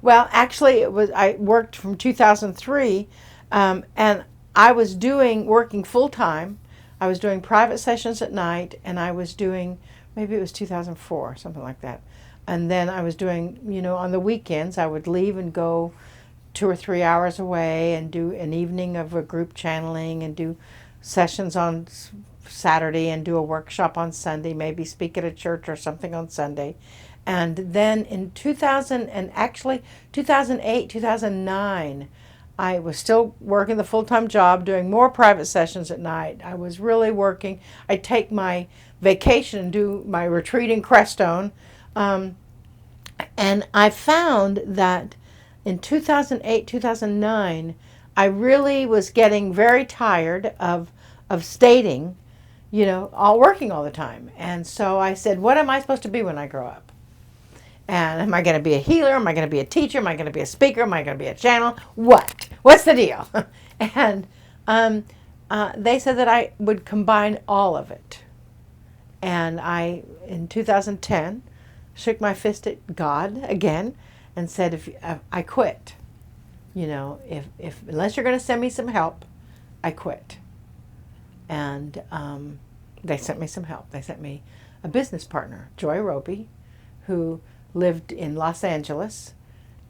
Well, actually, I worked from 2003, and I was working full time. I was doing private sessions at night, and I was doing, maybe it was 2004, something like that. And then I was doing, you know, on the weekends, I would leave and go 2 or 3 hours away and do an evening of a group channeling and do sessions on Saturday and do a workshop on Sunday, maybe speak at a church or something on Sunday. And then in 2008, 2009, I was still working the full-time job, doing more private sessions at night. I was really working. I'd take my vacation and do my retreat in Crestone. And I found that in 2008, 2009, I really was getting very tired of stating, you know, working all the time. And so I said, what am I supposed to be when I grow up? And am I going to be a healer? Am I going to be a teacher? Am I going to be a speaker? Am I going to be a channel? What? What's the deal? And they said that I would combine all of it. And I, in 2010, shook my fist at God again and said, if I quit. You know, if unless you're going to send me some help, I quit. And they sent me some help. They sent me a business partner, Joy Roby, who lived in Los Angeles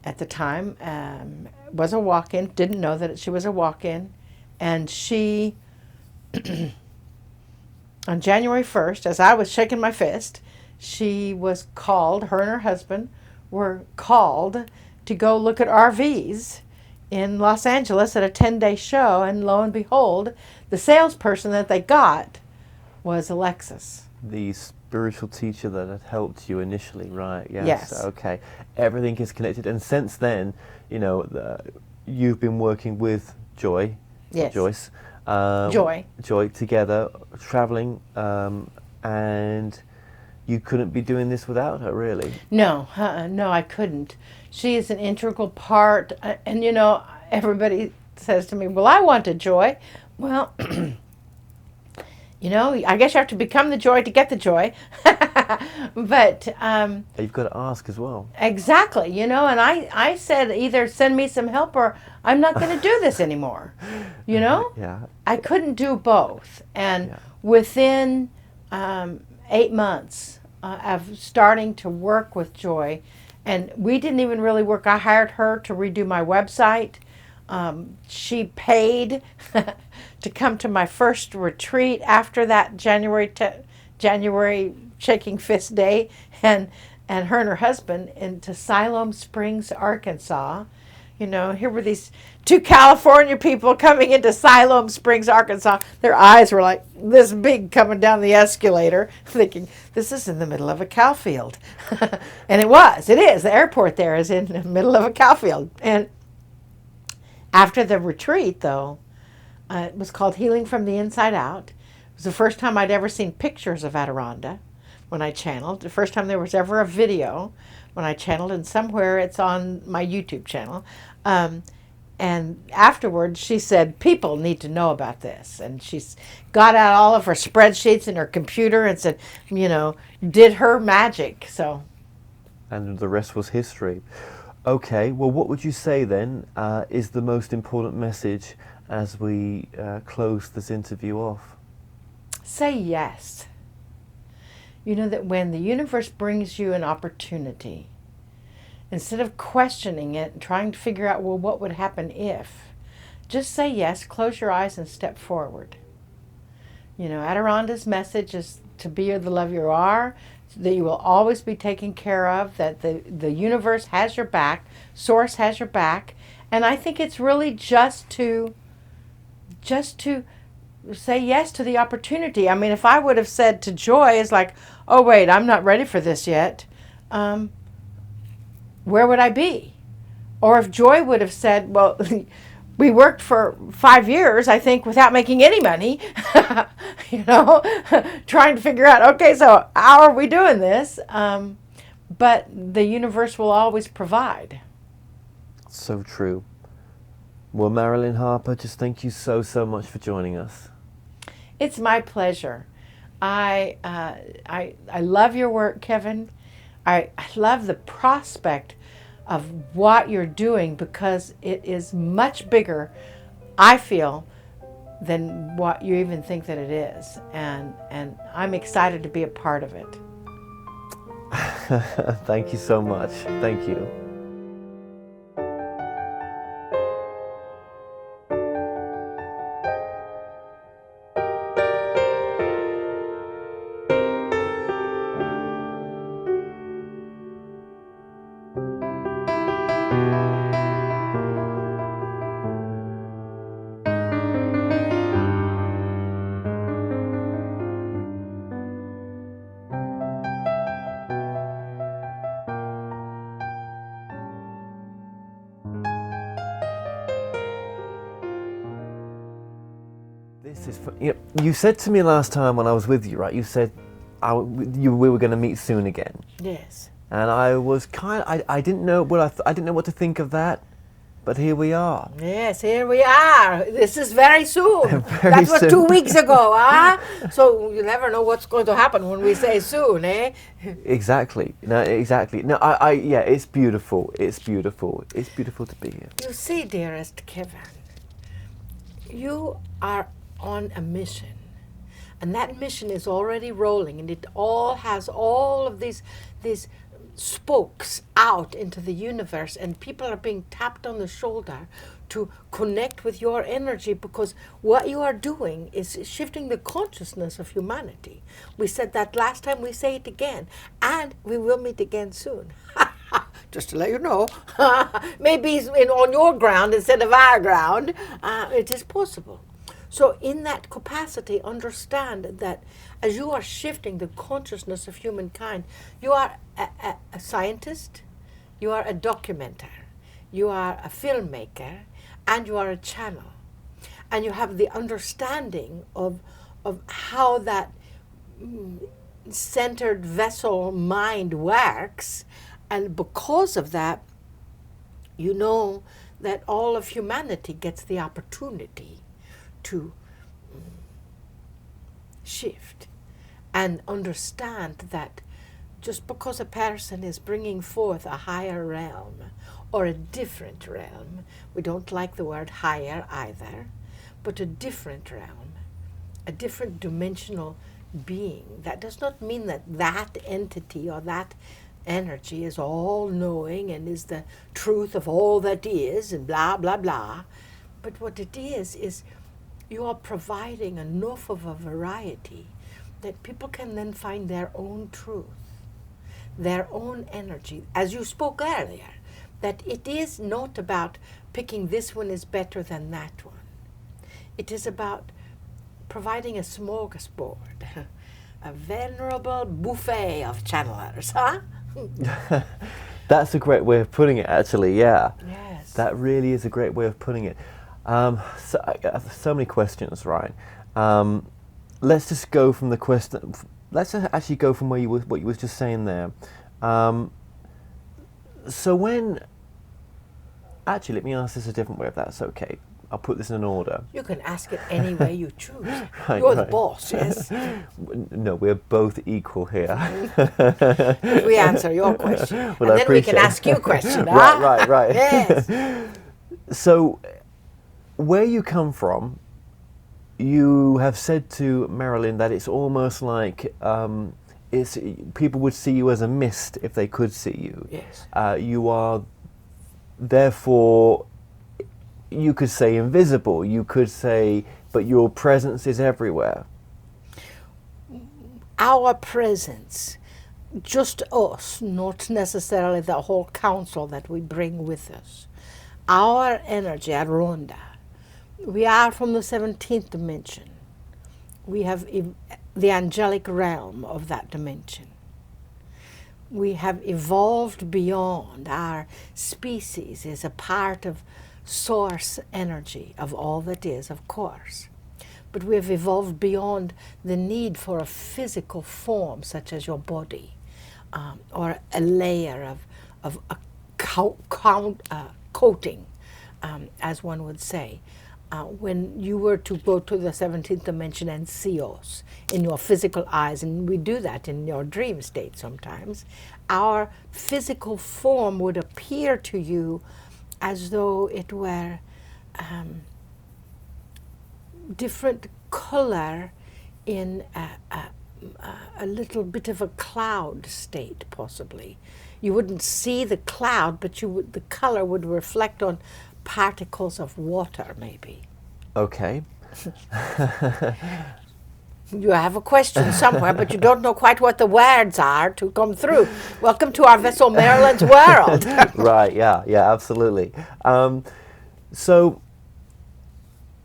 at the time, was a walk-in, didn't know that she was a walk-in, and she, on January 1st, as I was shaking my fist, she was called, her and her husband were called to go look at RVs in Los Angeles at a 10-day show, and lo and behold, the salesperson that they got was Alexis. The spiritual teacher that had helped you initially, right? Yes. Yes. Okay. Everything is connected, and since then, you know, you've been working with Joy, Yes. Joyce, Joy together, traveling, and you couldn't be doing this without her, really. No, no, I couldn't. She is an integral part, and you know, everybody says to me, "Well, I wanted Joy." Well. You know, I guess you have to become the joy to get the joy. But you've got to ask as well. Exactly, you know, and I said either send me some help or I'm not going to do this anymore. You know? Yeah. I couldn't do both. And Yeah. within 8 months of starting to work with Joy, and we didn't even really work. I hired her to redo my website. She paid to come to my first retreat after that January Shaking Fist Day, and her and her husband into Siloam Springs, Arkansas. You know, here were these two California people coming into Siloam Springs, Arkansas. Their eyes were like this big coming down the escalator, thinking, this is in the middle of a cow field. And it is. The airport there is in the middle of a cow field. And after the retreat, though, it was called Healing from the Inside Out. It was the first time I'd ever seen pictures of Adironnda when I channeled. The first time there was ever a video when I channeled, and somewhere it's on my YouTube channel. And afterwards, she said, people need to know about this. And she's got out all of her spreadsheets and her computer and said, you know, did her magic. So. And the rest was history. Okay, well, what would you say then is the most important message as we close this interview off? Say yes. You know that when the universe brings you an opportunity, instead of questioning it and trying to figure out, well, what would happen if, just say yes, close your eyes, and step forward. You know, Adironda's message is to be the love you are, that you will always be taken care of, that the universe has your back, Source has your back. And I think it's really just to say yes to the opportunity. I mean, if I would have said to Joy, it's like, oh, wait, I'm not ready for this yet, where would I be? Or if Joy would have said, well, we worked for 5 years, I think, without making any money, you know, trying to figure out, okay, so how are we doing this? But the universe will always provide. So true. Well, Marilyn Harper, just thank you so much for joining us. It's my pleasure. I love your work, Kevin. I love the prospect of what you're doing, because it is much bigger, I feel, than what you even think that it is. And I'm excited to be a part of it. Thank you so much. Thank you. This is, you said to me last time when I was with you, right? You said we were going to meet soon again. Yes. And I was I didn't know I didn't know what to think of that, but here we are. Yes, here we are. This is very soon. Very that was soon. 2 weeks ago, huh? So you never know what's going to happen when we say soon, eh? Exactly. No, exactly. No, yeah, it's beautiful. It's beautiful. It's beautiful to be here. You see, dearest Kevin, you are on a mission, and that mission is already rolling, and it all has all of these spokes out into the universe, and people are being tapped on the shoulder to connect with your energy, because what you are doing is shifting the consciousness of humanity. We said that last time, we say it again, and we will meet again soon. Just to let you know, maybe on your ground instead of our ground, it is possible. So in that capacity, understand that as you are shifting the consciousness of humankind, you are a scientist, you are a documenter, you are a filmmaker, and you are a channel. And you have the understanding of how that centered vessel mind works. And because of that, you know that all of humanity gets the opportunity to shift and understand that just because a person is bringing forth a higher realm or a different realm, we don't like the word higher either, but a different realm, a different dimensional being, that does not mean that that entity or that energy is all-knowing and is the truth of all that is and blah, blah, blah. But what it is you are providing enough of a variety that people can then find their own truth, their own energy. As you spoke earlier, that it is not about picking this one is better than that one. It is about providing a smorgasbord, a venerable buffet of channelers, huh? That's a great way of putting it, actually, yeah. Yes. That really is a great way of putting it. So many questions, right? Let's just go from the question. Let's actually go from what you was just saying there. So when, actually, let me ask this a different way, if that's okay. I'll put this in order. You can ask it any way you choose. Right, You're the boss, yes. No, we're both equal here. We answer your question, Well, and then we can ask you a question. Huh? Right. Yes. So, where you come from, you have said to Marilyn that it's almost like people would see you as a mist if they could see you. Yes. You are, therefore, you could say invisible. You could say, but your presence is everywhere. Our presence, just us, not necessarily the whole council that we bring with us. Our energy, Adironnda, we are from the 17th dimension. We have the angelic realm of that dimension. We have evolved beyond. Our species is a part of source energy of all that is, of course. But we have evolved beyond the need for a physical form such as your body, or a layer of a coating, as one would say. When you were to go to the 17th dimension and see us in your physical eyes, and we do that in your dream state sometimes, our physical form would appear to you as though it were different color in a little bit of a cloud state, possibly. You wouldn't see the cloud, but the color would reflect on particles of water, maybe. Okay. You have a question somewhere, but you don't know quite what the words are to come through. Welcome to our vessel Marilyn's world. Right, yeah, absolutely. So,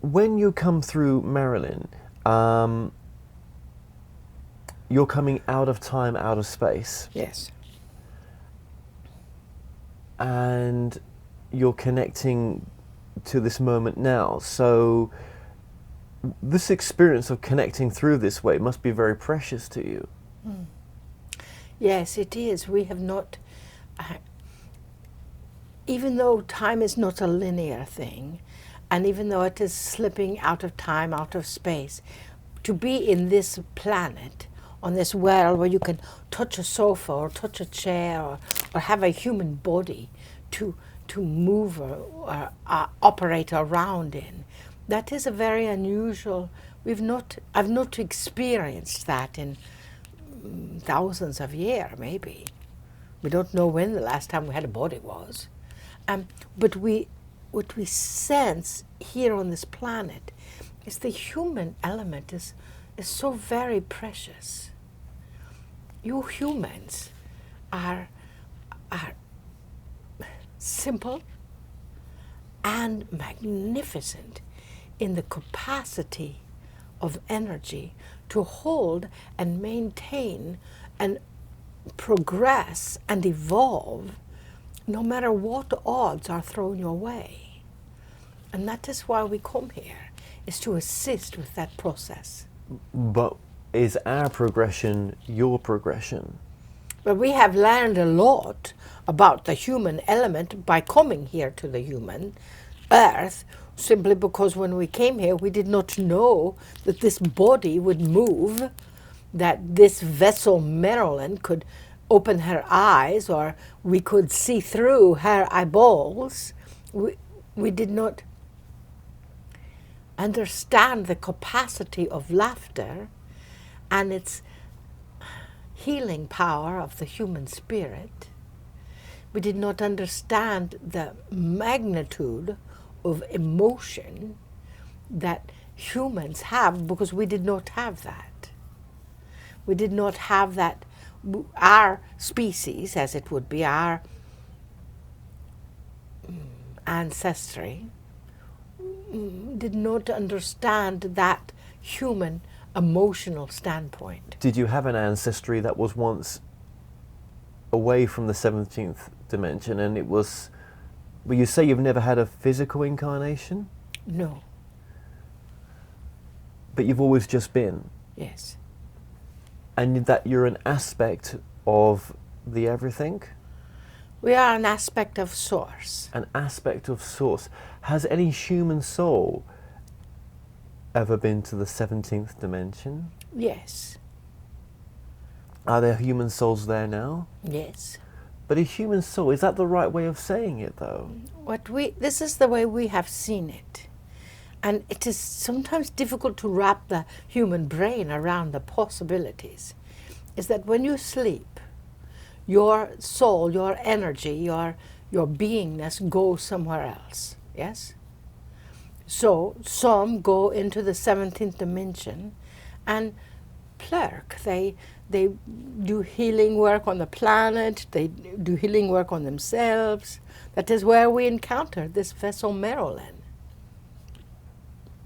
when you come through Marilyn, you're coming out of time, out of space. Yes. And you're connecting to this moment now. So, this experience of connecting through this way must be very precious to you. Mm. Yes, it is. We have not, even though time is not a linear thing, and even though it is slipping out of time, out of space, to be in this planet, on this world where you can touch a sofa or touch a chair or have a human body to move or operate around in, that is a very unusual. I've not experienced that in thousands of years, maybe. We don't know when the last time we had a body was, but what we sense here on this planet is the human element is so very precious. You humans are simple and magnificent in the capacity of energy to hold and maintain and progress and evolve no matter what odds are thrown your way. And that is why we come here, is to assist with that process. But is our progression your progression? But we have learned a lot about the human element by coming here to the human earth, simply because when we came here we did not know that this body would move, that this vessel Marilyn could open her eyes, or we could see through her eyeballs. We did not understand the capacity of laughter and its healing power of the human spirit. We did not understand the magnitude of emotion that humans have, because we did not have that. We did not have that. Our species, as it would be, our ancestry, did not understand that human emotional standpoint. Did you have an ancestry that was once away from the 17th dimension, and it was, well, you say you've never had a physical incarnation? No. But you've always just been? Yes. And that you're an aspect of the everything? We are an aspect of source. An aspect of source. Has any human soul ever been to the 17th dimension? Yes. Are there human souls there now? Yes. But a human soul, is that the right way of saying it, though? This is the way we have seen it. And it is sometimes difficult to wrap the human brain around the possibilities. is that when you sleep, your soul, your energy, your beingness goes somewhere else. Yes? So some go into the 17th dimension and plurk. They do healing work on the planet, they do healing work on themselves. That is where we encountered this vessel Marilyn.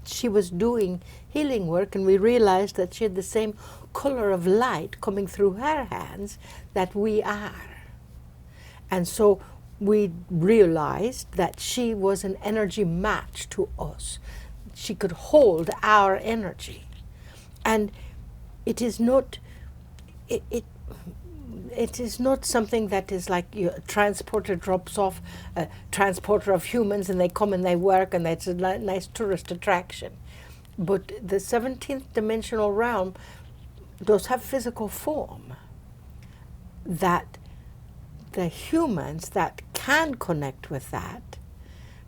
She was doing healing work, and we realized that she had the same color of light coming through her hands that we are. And so we realized that she was an energy match to us. She could hold our energy. And it is not, it is not something that is like a transporter drops off a transporter of humans and they come and they work and it's a nice tourist attraction. But the 17th dimensional realm does have physical form that the humans that can connect with that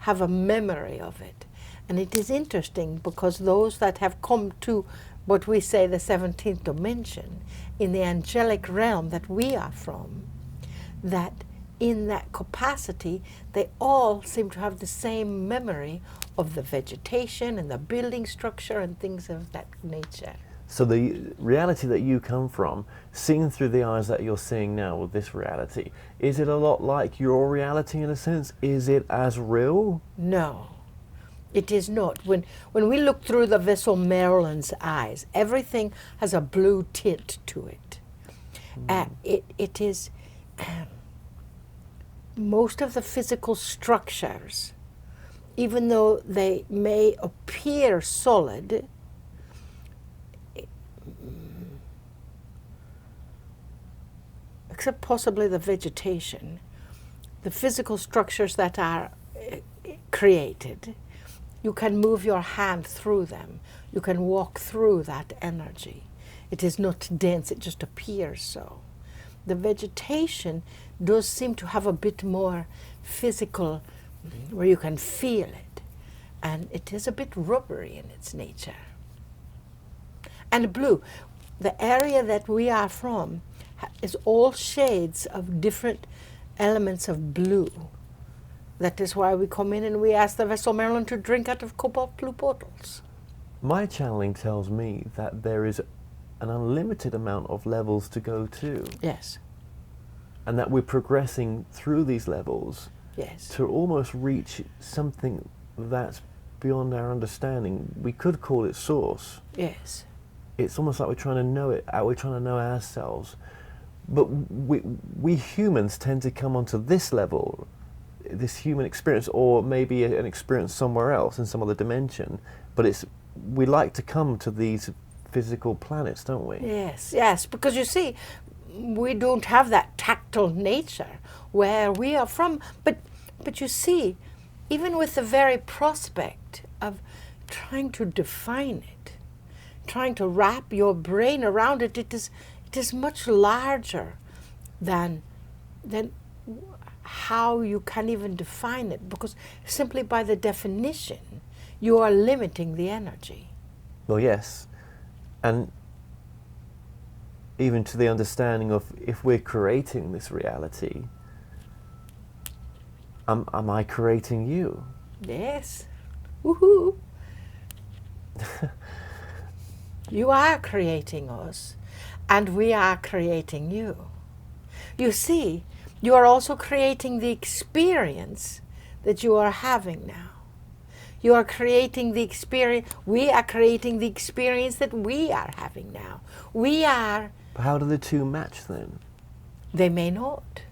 have a memory of it. And it is interesting because those that have come to what we say the 17th dimension, in the angelic realm that we are from, that in that capacity, they all seem to have the same memory of the vegetation and the building structure and things of that nature. So the reality that you come from, seen through the eyes that you're seeing now with this reality, is it a lot like your reality in a sense? Is it as real? No. It is not. When we look through the vessel Marilyn's eyes, everything has a blue tint to it. It is most of the physical structures, even though they may appear solid, except possibly the vegetation, the physical structures that are created, you can move your hand through them. You can walk through that energy. It is not dense, it just appears so. The vegetation does seem to have a bit more physical, where you can feel it. And it is a bit rubbery in its nature. And blue, the area that we are from is all shades of different elements of blue. That is why we come in and we ask the vessel Marilyn to drink out of cobalt blue bottles. My channeling tells me that there is an unlimited amount of levels to go to. Yes. And that we're progressing through these levels. Yes. To almost reach something that's beyond our understanding. We could call it source. Yes. It's almost like we're trying to know it, we're trying to know ourselves. But we humans tend to come onto this level, this human experience, or maybe an experience somewhere else in some other dimension, but we like to come to these physical planets, don't we? Yes, yes, because you see, we don't have that tactile nature where we are from, but you see, even with the very prospect of trying to define it, trying to wrap your brain around it, it is much larger than how you can even define it, because simply by the definition, you are limiting the energy. Well, yes. And even to the understanding of if we're creating this reality, am I creating you? Yes. Woohoo! You are creating us, and we are creating you. You see, you are also creating the experience that you are having now. You are creating the experience, we are creating the experience that we are having now. We are... But how do the two match then? They may not.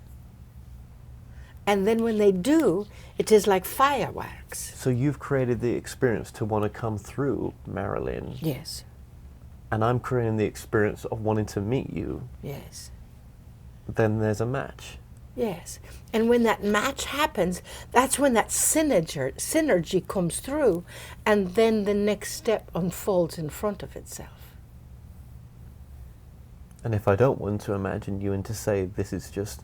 And then when they do, it is like fireworks. So you've created the experience to want to come through Marilyn. Yes. And I'm creating the experience of wanting to meet you. Yes. Then there's a match. Yes. And when that match happens, that's when that synergy comes through, and then the next step unfolds in front of itself. And if I don't want to imagine you and to say this is just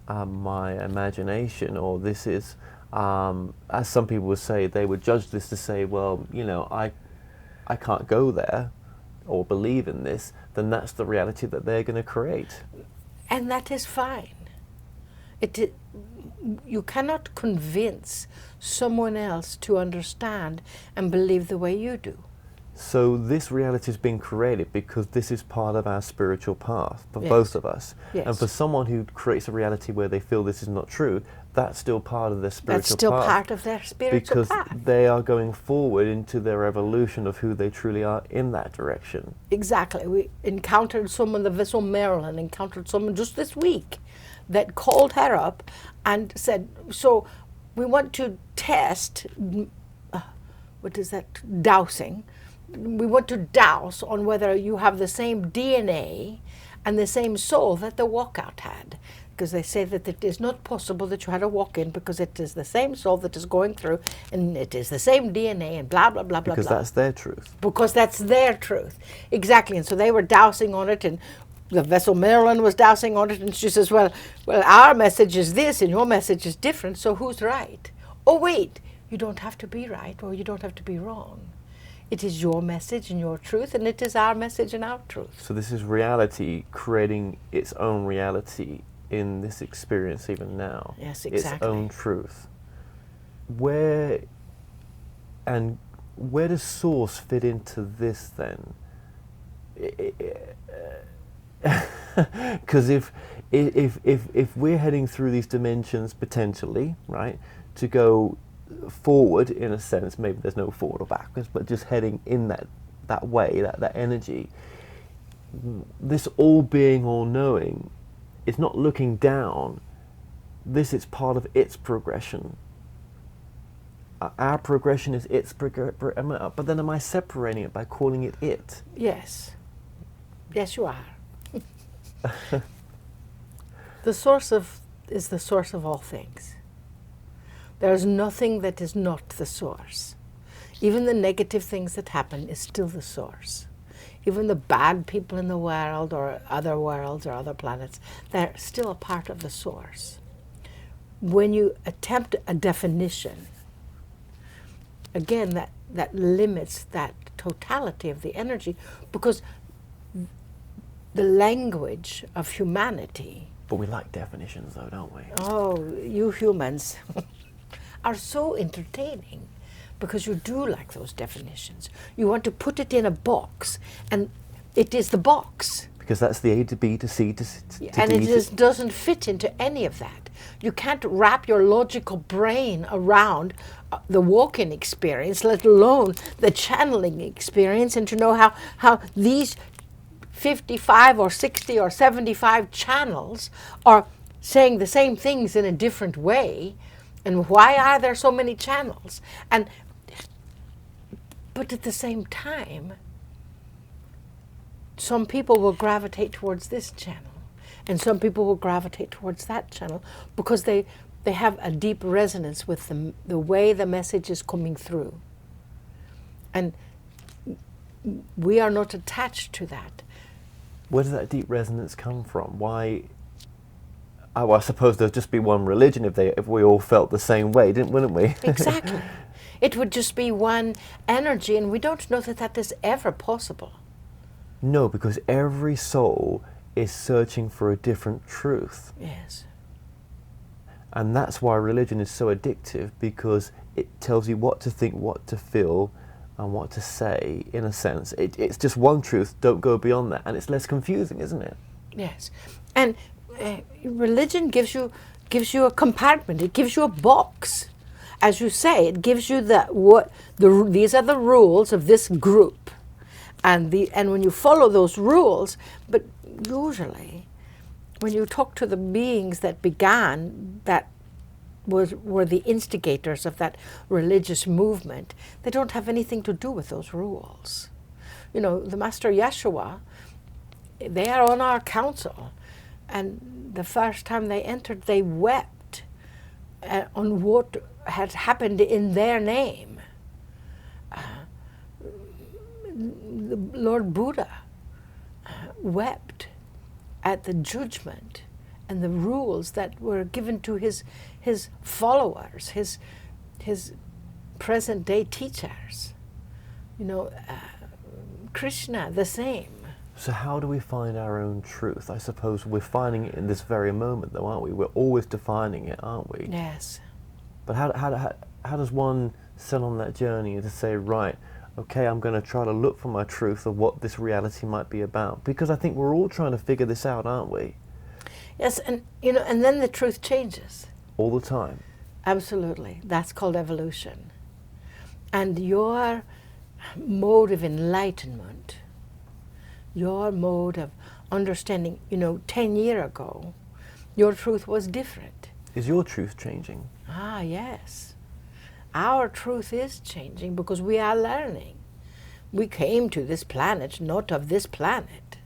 my imagination, or this is, as some people would say, they would judge this to say, well, you know, I can't go there. or believe in this, then that's the reality that they're going to create. And that is fine. You cannot convince someone else to understand and believe the way you do. So this reality has been created because this is part of our spiritual path for Yes. both of us. Yes. And for someone who creates a reality where they feel this is not true, that's still part of their spiritual That's still path. part of their spiritual Because path. they are going forward into their evolution of who they truly are in that direction. Exactly. We encountered someone, the vessel Marilyn encountered someone just this week that called her up and said, so we want to test, what is that, dowsing. We want to douse on whether you have the same DNA and the same soul that the walkout had. Because they say that it is not possible that you had a walk-in because it is the same soul that is going through and it is the same DNA and blah, blah, blah, blah, Because blah. that's their truth. Because that's their truth. Exactly. And so they were dousing on it, and the vessel Marilyn was dousing on it, and she says, well, our message is this and your message is different, so who's right? Oh, wait, you don't have to be right or you don't have to be wrong. It is your message and your truth, and it is our message and our truth. So this is reality creating its own reality in this experience even now. Yes, exactly. Its own truth. Where does source fit into this then? Because if we're heading through these dimensions potentially, right, to go forward in a sense, maybe there's no forward or backwards, but just heading in that way, that energy, this all being, all knowing, it's not looking down. This is part of its progression. Our progression is its progression, but then am I separating it by calling it it? Yes. Yes, you are. The source is the source of all things. There is nothing that is not the source. Even the negative things that happen is still the source. Even the bad people in the world or other worlds or other planets, they're still a part of the source. When you attempt a definition, again, that limits that totality of the energy, because the language of humanity. But we like definitions though, don't we? Oh, you humans are so entertaining. Because you do like those definitions. You want to put it in a box, and it is the box. Because that's the A to B to C to and D. it just doesn't fit into any of that. You can't wrap your logical brain around the walk-in experience, let alone the channeling experience, and to know how these 55 or 60 or 75 channels are saying the same things in a different way. And why are there so many channels? But at the same time, some people will gravitate towards this channel, and some people will gravitate towards that channel because they have a deep resonance with the way the message is coming through. And we are not attached to that. Where does that deep resonance come from? Why? Oh, I suppose there'd just be one religion if we all felt the same way, wouldn't we? Exactly. It would just be one energy, and we don't know that is ever possible. No, because every soul is searching for a different truth. Yes. And that's why religion is so addictive, because it tells you what to think, what to feel, and what to say, in a sense. It's just one truth, don't go beyond that. And it's less confusing, isn't it? Yes. And religion gives you a compartment. It gives you a box. As you say, it gives you these are the rules of this group, and when you follow those rules. But usually, when you talk to the beings that began, that were the instigators of that religious movement, they don't have anything to do with those rules. You know, the Master Yeshua, they are on our council. And the first time they entered, they wept on what had happened in their name. The Lord Buddha wept at the judgment and the rules that were given to his followers, his present-day teachers. You know, Krishna, the same. So how do we find our own truth? I suppose we're finding it in this very moment, though, aren't we? We're always defining it, aren't we? Yes. But how does one set on that journey to say, right, okay, I'm going to try to look for my truth of what this reality might be about? Because I think we're all trying to figure this out, aren't we? Yes, and and then the truth changes. All the time. Absolutely. That's called evolution. And your mode of enlightenment, your mode of understanding, 10 years ago, your truth was different. Is your truth changing? Ah, yes. Our truth is changing because we are learning. We came to this planet, not of this planet.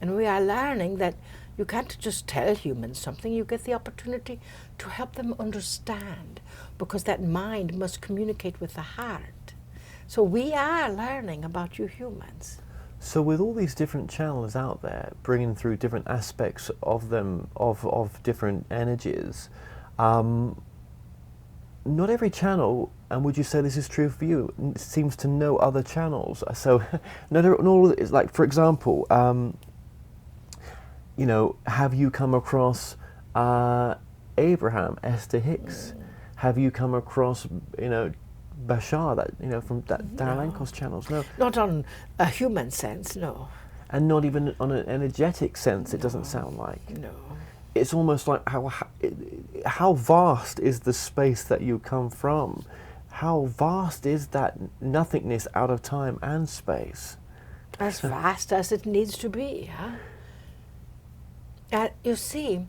And we are learning that you can't just tell humans something, you get the opportunity to help them understand, because that mind must communicate with the heart. So we are learning about you humans. So with all these different channels out there, bringing through different aspects of them, of different energies, not every channel, and would you say this is true for you, seems to know other channels. So not all, it's like, for example, have you come across Abraham, Esther Hicks? Have you come across, Bashar, that from that Darren Ankos channels? No. Not on a human sense, no. And not even on an energetic sense, it doesn't sound like. No. It's almost like how vast is the space that you come from? How vast is that nothingness out of time and space? As vast as it needs to be, huh? You see,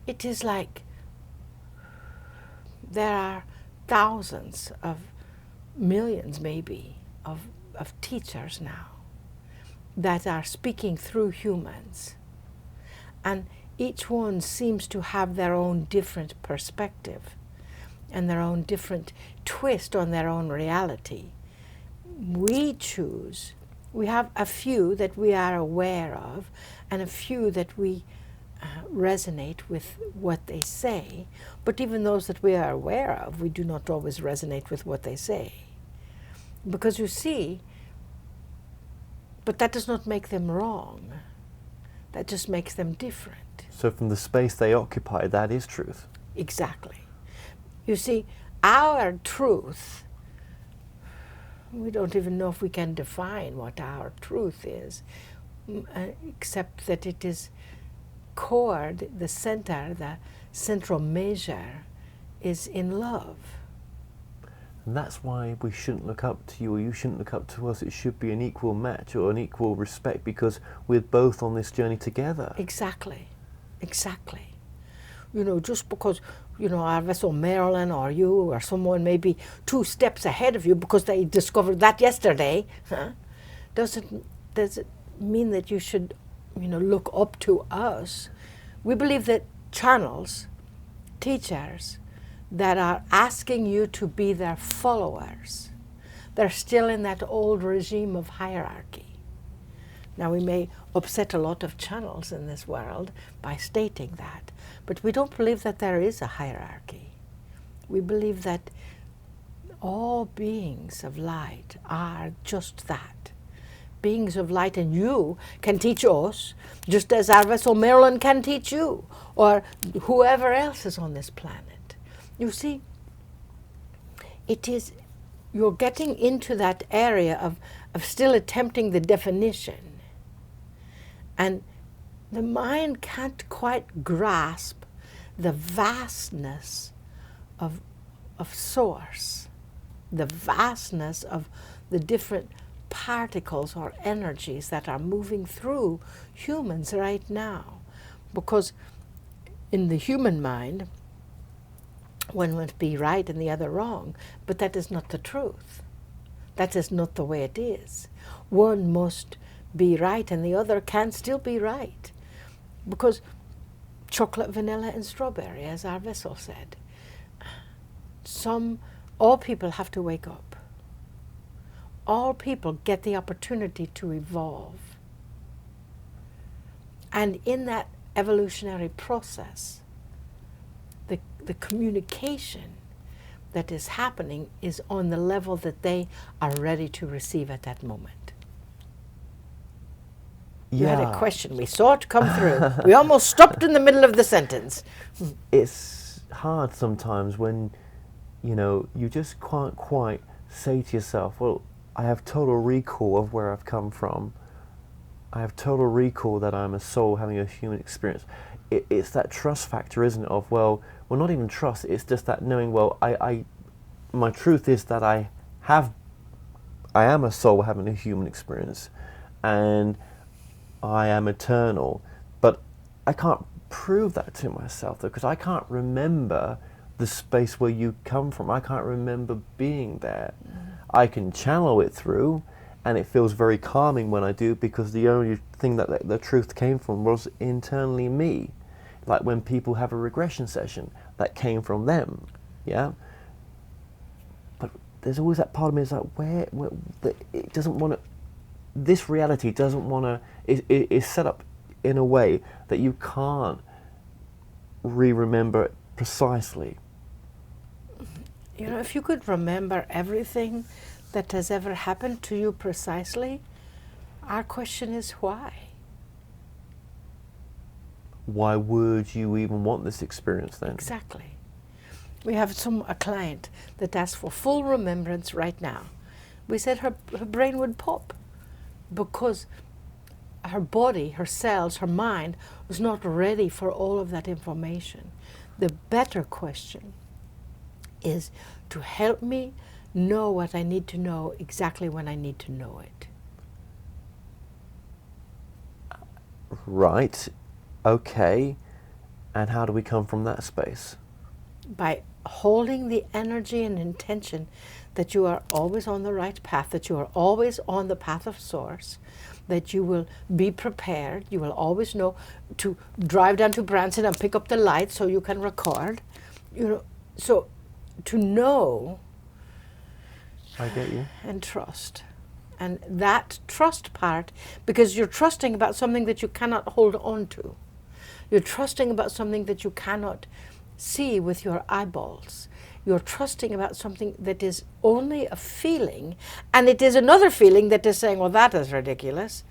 it is like there are thousands of millions, maybe, of teachers now that are speaking through humans. And each one seems to have their own different perspective and their own different twist on their own reality. We choose. We have a few that we are aware of and a few that we resonate with what they say, but even those that we are aware of, we do not always resonate with what they say. Because you see, but that does not make them wrong. That just makes them different. So from the space they occupy, that is truth. Exactly. You see, our truth, we don't even know if we can define what our truth is, except that it is core, the center, the central measure is in love. And that's why we shouldn't look up to you, or you shouldn't look up to us. It should be an equal match or an equal respect, because we're both on this journey together. Exactly. Exactly. Just because, our vessel Marilyn or you or someone may be 2 steps ahead of you because they discovered that yesterday, does it mean that you should, look up to us? We believe that channels, teachers, that are asking you to be their followers, they're still in that old regime of hierarchy. Now, we may upset a lot of channels in this world by stating that, but we don't believe that there is a hierarchy. We believe that all beings of light are just that. Beings of light, and you can teach us, just as our vessel Marilyn can teach you, or whoever else is on this planet. You see, you're getting into that area of still attempting the definition. And the mind can't quite grasp the vastness of source, the vastness of the different particles or energies that are moving through humans right now. Because in the human mind, one must be right and the other wrong, but that is not the truth. That is not the way it is. One must be right and the other can still be right. Because chocolate, vanilla, and strawberry, as our vessel said, all people have to wake up. All people get the opportunity to evolve. And in that evolutionary process, the communication that is happening is on the level that they are ready to receive at that moment. You had a Yeah. question. We saw it come through. We almost stopped in the middle of the sentence. It's hard sometimes when, you just can't quite say to yourself, well, I have total recall of where I've come from. I have total recall that I'm a soul having a human experience. It's that trust factor, isn't it? Of, well, not even trust. It's just that knowing. Well, my truth is that I am a soul having a human experience, and I am eternal. But I can't prove that to myself, though, because I can't remember the space where you come from. I can't remember being there. I can channel it through, and it feels very calming when I do, because the only thing that the truth came from was internally me. Like when people have a regression session, that came from them, yeah? But there's always that part of me that's like, where it doesn't want to, this reality doesn't want to, is set up in a way that you can't remember it precisely. If you could remember everything that has ever happened to you precisely, our question is why? Why would you even want this experience then? Exactly. We have a client that asks for full remembrance right now. We said her brain would pop because her body, her cells, her mind was not ready for all of that information. The better question is to help me know what I need to know exactly when I need to know it. Right. Okay. And how do we come from that space? By holding the energy and intention that you are always on the right path, that you are always on the path of source, that you will be prepared, you will always know to drive down to Branson and pick up the lights so you can record. So to know I get you. and trust. And that trust part, because you're trusting about something that you cannot hold on to. You're trusting about something that you cannot see with your eyeballs. You're trusting about something that is only a feeling, and it is another feeling that is saying, well, that is ridiculous.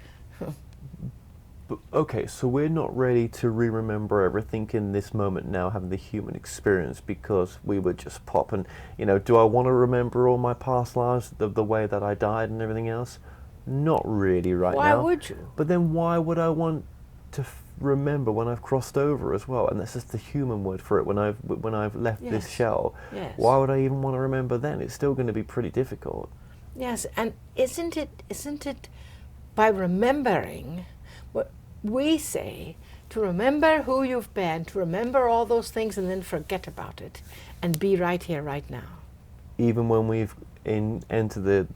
But, okay, so we're not ready to remember everything in this moment now, having the human experience, because we would just pop. And, do I want to remember all my past lives, the way that I died and everything else? Not really right Why now. Why would you? But then why would I want to remember when I've crossed over as well? And that's just the human word for it, when I've left this Yes. shell. Yes. Why would I even want to remember then? It's still going to be pretty difficult. Yes, and isn't it by remembering what we say, to remember who you've been, to remember all those things and then forget about it and be right here, right now. Even when we've entered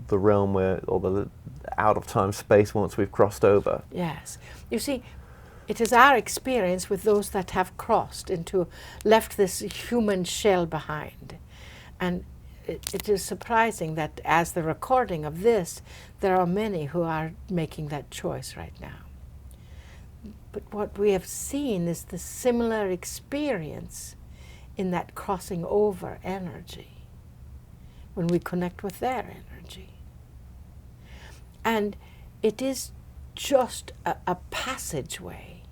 the realm where, or the out of time space once we've crossed over. Yes. You see, it is our experience with those that have left this human shell behind. And it is surprising that as the recording of this, there are many who are making that choice right now. But what we have seen is the similar experience in that crossing over energy when we connect with their energy. And it is just a passageway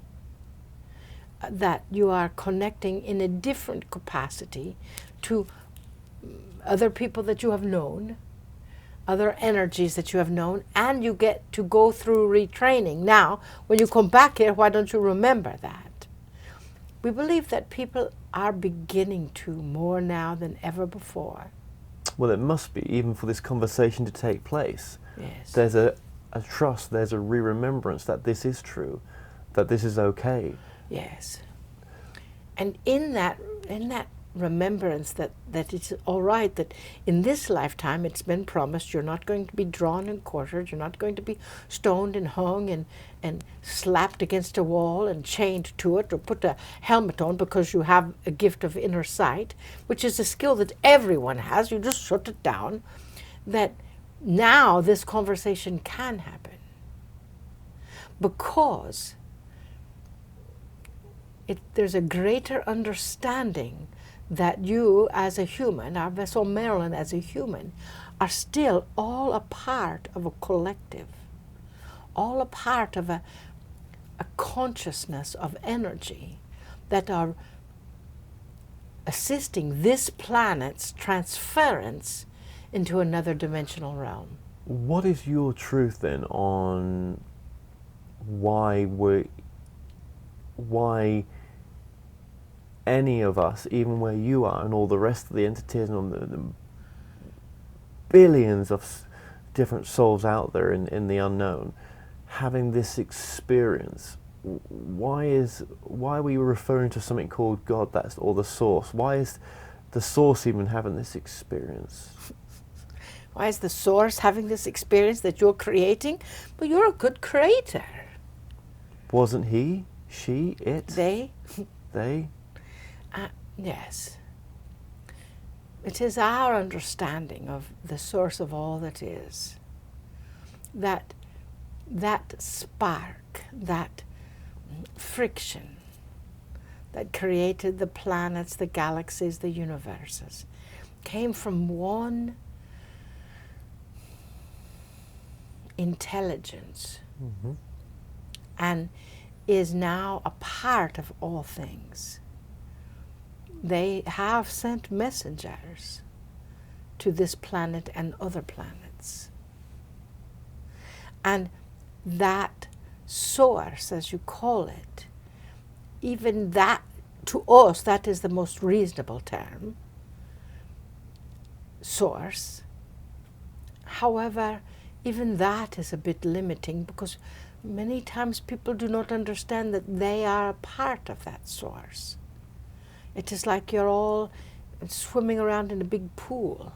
that you are connecting in a different capacity to other people that you have known, other energies that you have known, and you get to go through retraining. Now, when you come back here, why don't you remember that? We believe that people are beginning to more now than ever before. Well, it must be, even for this conversation to take place. Yes. There's a trust, there's a remembrance that this is true, that this is okay. Yes. And in that remembrance that it's all right, that in this lifetime it's been promised you're not going to be drawn and quartered, you're not going to be stoned and hung and slapped against a wall and chained to it, or put a helmet on because you have a gift of inner sight, which is a skill that everyone has. You just shut it down. That now this conversation can happen because there's a greater understanding that you as a human, our vessel Marilyn as a human, are still all a part of a collective, all a part of a consciousness of energy that are assisting this planet's transference into another dimensional realm. What is your truth then on why any of us, even where you are and all the rest of the entities and the billions of different souls out there in the unknown, having this experience? Why are we referring to something called God, or the source? Why is the source even having this experience? Why is the source having this experience that you're creating? But you're a good creator. Wasn't he, she, it? They? They? Yes. It is our understanding of the source of all that is. That spark, that friction that created the planets, the galaxies, the universes, came from one intelligence, and is now a part of all things. They have sent messengers to this planet and other planets. And that source, as you call it, even that, to us, that is the most reasonable term, source. However, even that is a bit limiting, because many times people do not understand that they are a part of that source. It is like you're all swimming around in a big pool.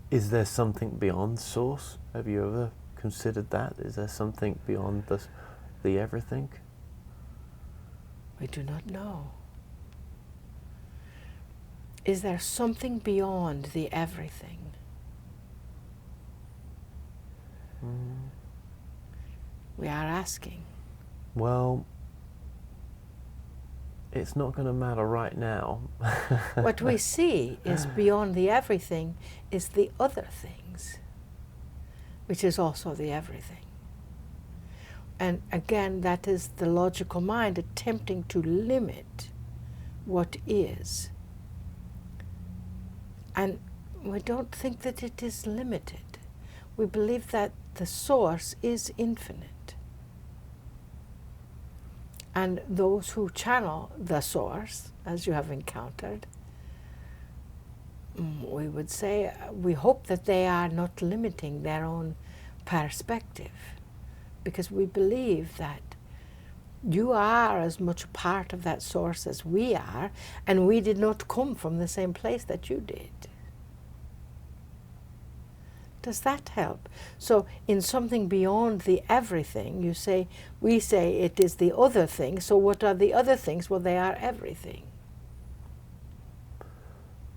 Is there something beyond source? Have you ever considered that? Is there something beyond the everything? We do not know. Is there something beyond the everything? We are asking. Well, it's not going to matter right now. What we see is beyond the everything is the other things, which is also the everything. And again, that is the logical mind attempting to limit what is. And we don't think that it is limited. We believe that the source is infinite. And those who channel the source, as you have encountered, we would say, we hope that they are not limiting their own perspective, because we believe that you are as much a part of that source as we are, and we did not come from the same place that you did. Does that help? So in something beyond the everything, we say it is the other thing. So what are the other things? Well, they are everything.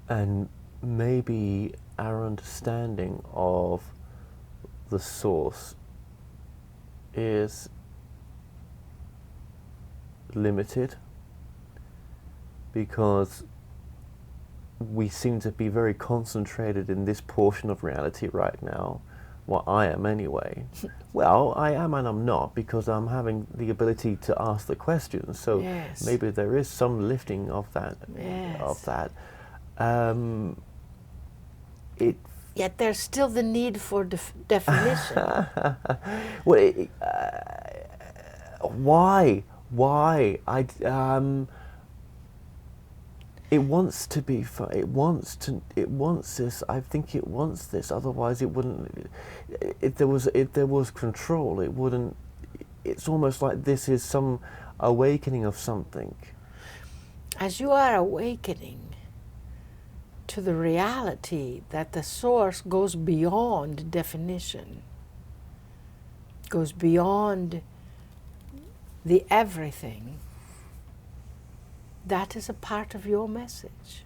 And maybe our understanding of the source is limited, because we seem to be very concentrated in this portion of reality right now. Well, I am anyway. Well, I am and I'm not, because I'm having the ability to ask the questions. So yes. Maybe there is some lifting of that. Yes. Of that. Yet there's still the need for definition. Well, why? It wants to be. It wants this. I think it wants this. Otherwise, it wouldn't. If there was control, it wouldn't. It's almost like this is some awakening of something. As you are awakening to the reality that the source goes beyond definition, goes beyond the everything, that is a part of your message.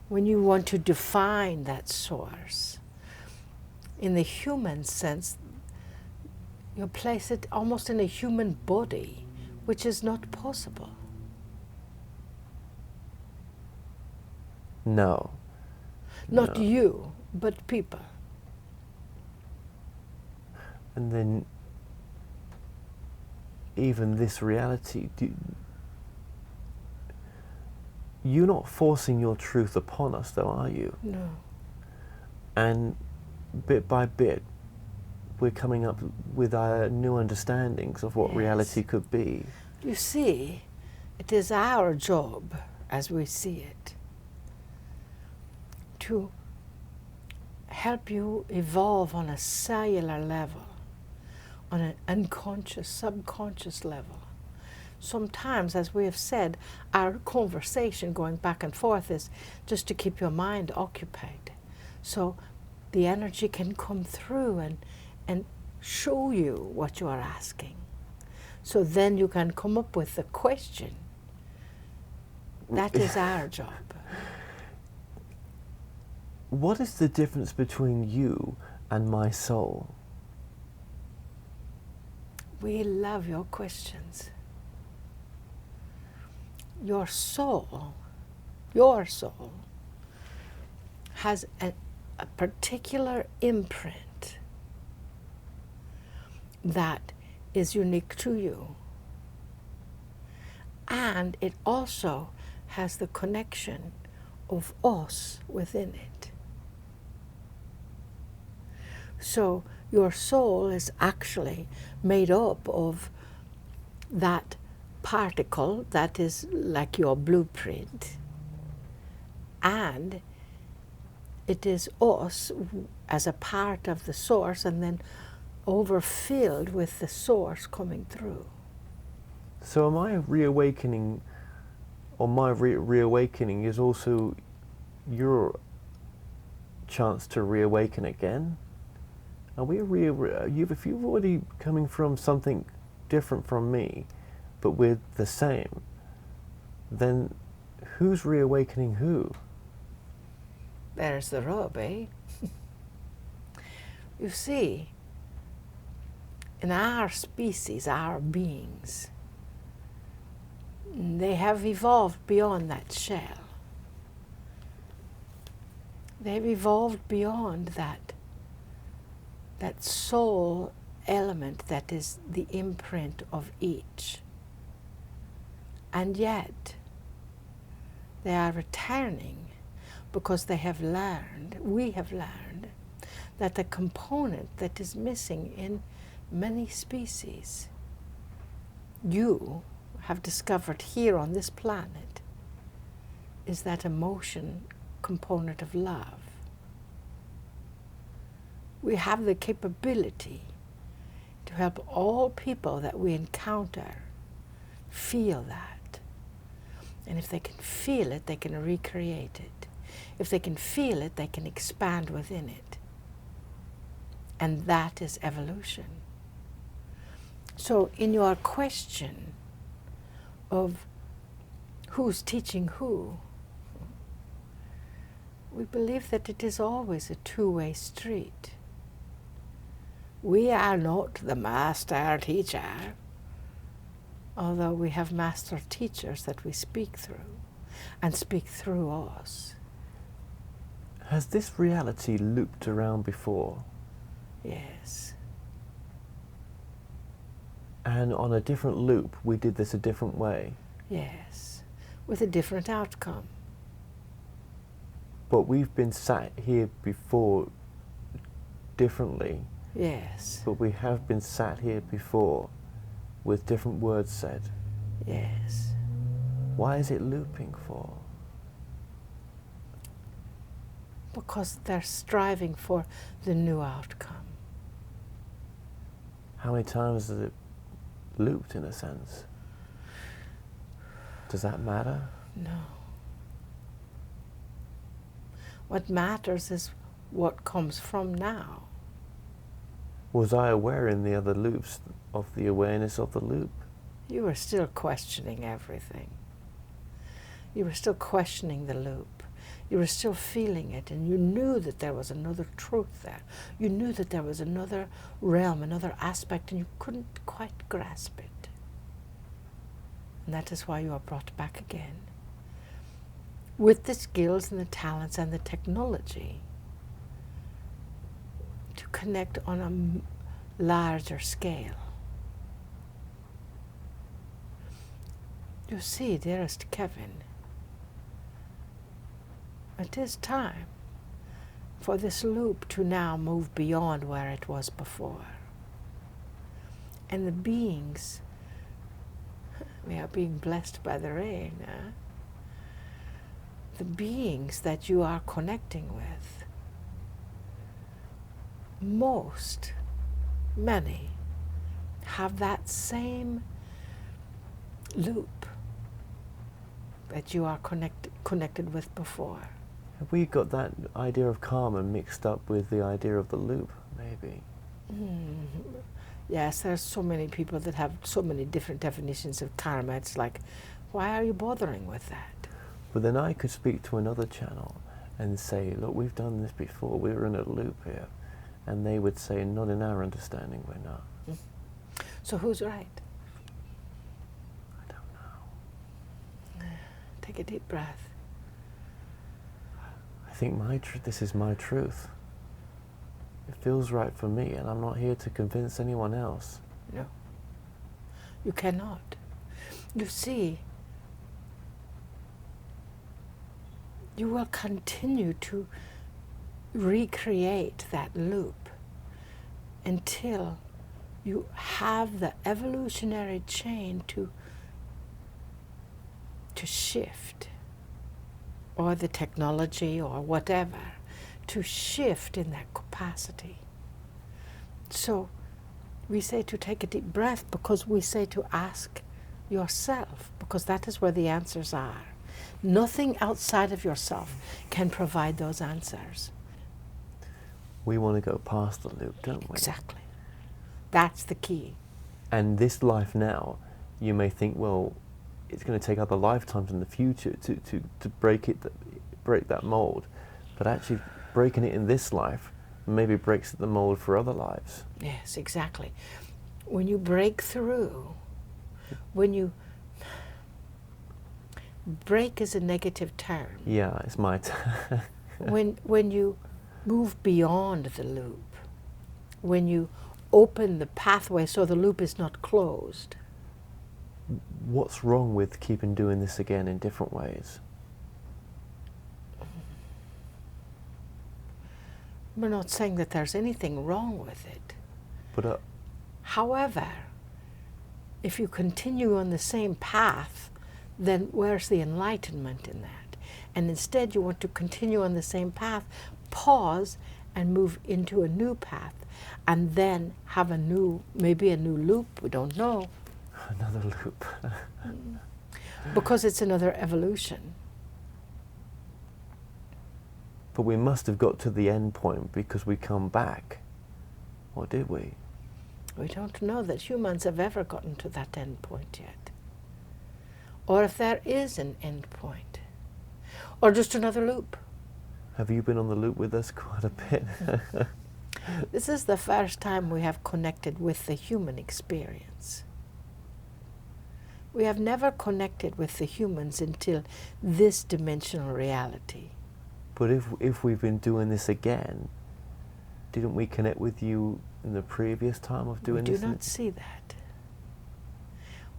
When you want to define that source, in the human sense, you place it almost in a human body, which is not possible. No. Not you, but people. And then even this reality, you're not forcing your truth upon us though, are you? No. And bit by bit, we're coming up with our new understandings of what Yes. reality could be. You see, it is our job, as we see it, to help you evolve on a cellular level, on an unconscious, subconscious level. Sometimes, as we have said, our conversation going back and forth is just to keep your mind occupied. So the energy can come through and show you what you are asking. So then you can come up with the question. That is our job. What is the difference between you and my soul? We love your questions. Your soul has a particular imprint that is unique to you. And it also has the connection of us within it. So your soul is actually made up of that particle that is like your blueprint, and it is us as a part of the source, and then overfilled with the source coming through. So am I reawakening, or my reawakening is also your chance to reawaken again? Are we if you've already coming from something different from me, but we're the same, then who's reawakening who? There's the rub, eh? You see, in our species, our beings, they have evolved beyond that shell. They've evolved beyond that soul element that is the imprint of each. And yet, they are returning because they have learned, we have learned, that the component that is missing in many species, you have discovered here on this planet, is that emotion component of love. We have the capability to help all people that we encounter feel that. And if they can feel it, they can recreate it. If they can feel it, they can expand within it. And that is evolution. So in your question of who's teaching who, we believe that it is always a two-way street. We are not the master teacher, although we have master teachers that we speak through, and speak through us. Has this reality looped around before? Yes. And on a different loop, we did this a different way. Yes, with a different outcome. But we've been sat here before differently. Yes. But we have been sat here before with different words said. Yes. Why is it looping for? Because they're striving for the new outcome. How many times has it looped in a sense? Does that matter? No. What matters is what comes from now. Was I aware in the other loops of the awareness of the loop? You were still questioning everything. You were still questioning the loop. You were still feeling it, and you knew that there was another truth there. You knew that there was another realm, another aspect, and you couldn't quite grasp it. And that is why you are brought back again, with the skills and the talents and the technology to connect on larger scale. You see, dearest Kevin, it is time for this loop to now move beyond where it was before. And the beings, we are being blessed by the rain, the beings that you are connecting with, many, have that same loop that you are connected with before. Have we got that idea of karma mixed up with the idea of the loop, maybe? Yes, there's so many people that have so many different definitions of karma. It's like, why are you bothering with that? But then I could speak to another channel and say, look, we've done this before, we're in a loop here. And they would say, not in our understanding, we're not. So who's right? I don't know. Take a deep breath. I think this is my truth. It feels right for me, and I'm not here to convince anyone else. No, you cannot. You see, you will continue to recreate that loop until you have the evolutionary chain to shift, or the technology or whatever to shift in that capacity. So we say to take a deep breath because we say to ask yourself, because that is where the answers are. Nothing outside of yourself can provide those answers. We want to go past the loop, don't we? Exactly. That's the key. And this life now, you may think, well, it's going to take other lifetimes in the future to break that mold. But actually, breaking it in this life maybe breaks the mold for other lives. Yes, exactly. When you break through, break is a negative term. Yeah, it's my term. when you move beyond the loop, when you open the pathway so the loop is not closed. What's wrong with keeping doing this again in different ways? We're not saying that there's anything wrong with it. But however, if you continue on the same path, then where's the enlightenment in that? And instead you want to continue on the same path, pause and move into a new path, and then have maybe a new loop, we don't know. Another loop. Because it's another evolution. But we must have got to the end point because we come back. Or did we? We don't know that humans have ever gotten to that end point yet. Or if there is an end point. Or just another loop. Have you been on the loop with us quite a bit? This is the first time we have connected with the human experience. We have never connected with the humans until this dimensional reality. But if we've been doing this again, didn't we connect with you in the previous time of doing this? We do not see that.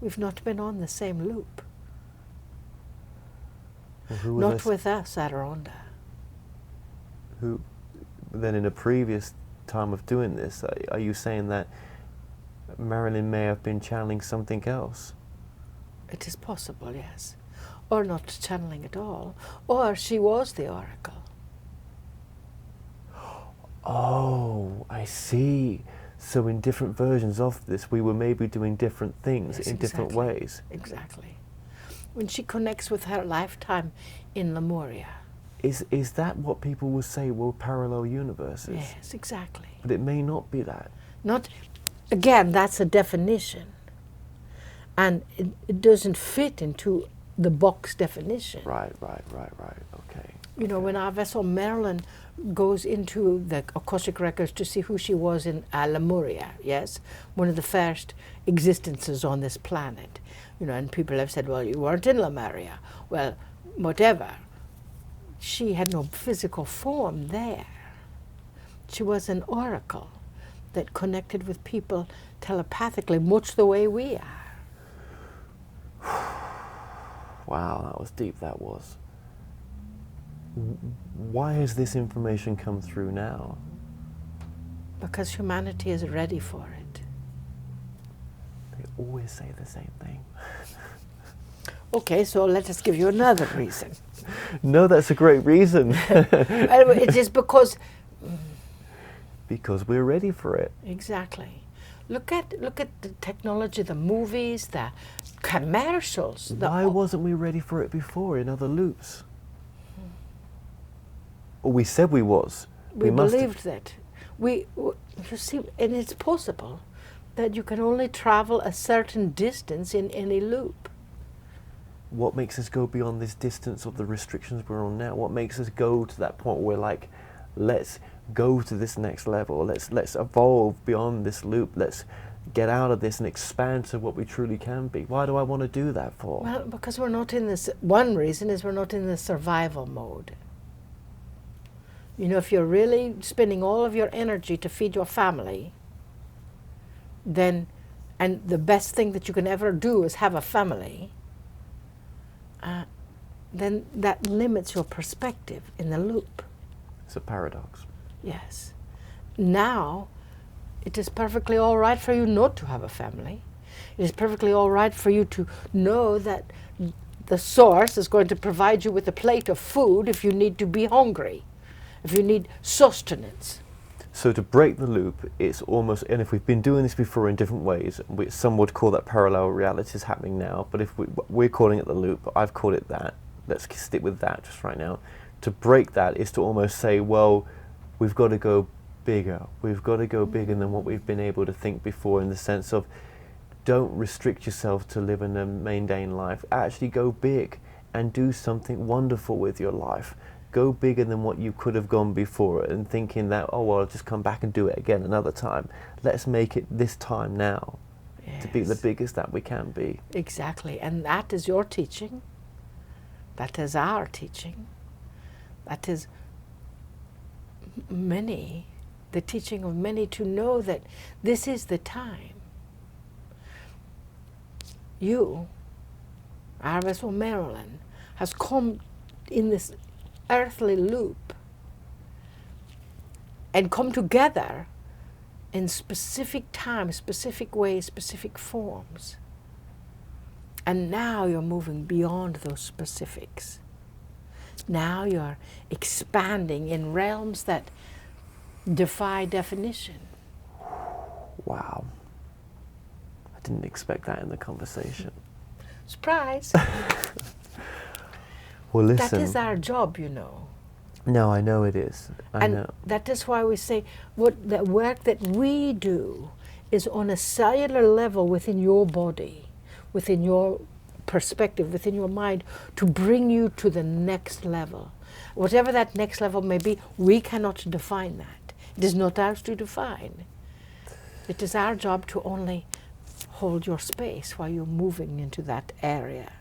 We've not been on the same loop. Well, who was not with us, Adironnda. Who, then in a previous time of doing this, are you saying that Marilyn may have been channeling something else? It is possible, yes. Or not channeling at all. Or she was the oracle. Oh, I see. So in different versions of this, we were maybe doing different things in different ways. Exactly. When she connects with her lifetime in Lemuria. Is that what people will say were parallel universes? Yes, exactly. But it may not be that. Not, again, that's a definition. And it doesn't fit into the box definition. Right, okay. You know, when our vessel Marilyn goes into the Akashic records to see who she was in Lemuria, yes, one of the first existences on this planet, you know, and people have said, well, you weren't in Lemuria. Well, whatever. She had no physical form there. She was an oracle. that connected with people telepathically, much the way we are. Wow, that was deep, that was. Why has this information come through now? Because humanity is ready for it. They always say the same thing. Okay, so let us give you another reason. No, that's a great reason. It is because we're ready for it. exactly. Look at the technology, the movies, the commercials. Why wasn't we ready for it before in other loops? Well, we said we was. We must believed that. You see, and it's possible that you can only travel a certain distance in any loop. What makes us go beyond this distance of the restrictions we're on now? What makes us go to that point where we're like, let's go to this next level, let's evolve beyond this loop, let's get out of this and expand to what we truly can be? Why do I want to do that for? Well, because we're not in this, one reason is we're not in the survival mode. You know, if you're really spending all of your energy to feed your family, then, and the best thing that you can ever do is have a family, then that limits your perspective in the loop. It's a paradox. Yes. Now, it is perfectly all right for you not to have a family. It is perfectly all right for you to know that the source is going to provide you with a plate of food if you need to be hungry, if you need sustenance. So to break the loop, it's almost, and if we've been doing this before in different ways, some would call that parallel realities happening now, but if we're calling it the loop, I've called it that. Let's stick with that just right now. To break that is to almost say, well, we've got to go bigger. We've got to go bigger than what we've been able to think before, in the sense of, don't restrict yourself to live in a mundane life. Actually go big and do something wonderful with your life. Go bigger than what you could have gone before, and thinking that, oh, well, I'll just come back and do it again another time. Let's make it this time now. Yes. To be the biggest that we can be. Exactly, and that is your teaching. That is our teaching. That is the teaching of many, to know that this is the time. You, our vessel Marilyn, has come in this earthly loop and come together in specific times, specific ways, specific forms. And now you're moving beyond those specifics. Now you're expanding in realms that defy definition. Wow. I didn't expect that in the conversation. Surprise! Well, listen. That is our job, you know. No, I know it is. I know. That is why we say what the work that we do is on a cellular level within your body, within your perspective, within your mind, to bring you to the next level. Whatever that next level may be, we cannot define that. It is not ours to define. It is our job to only hold your space while you're moving into that area.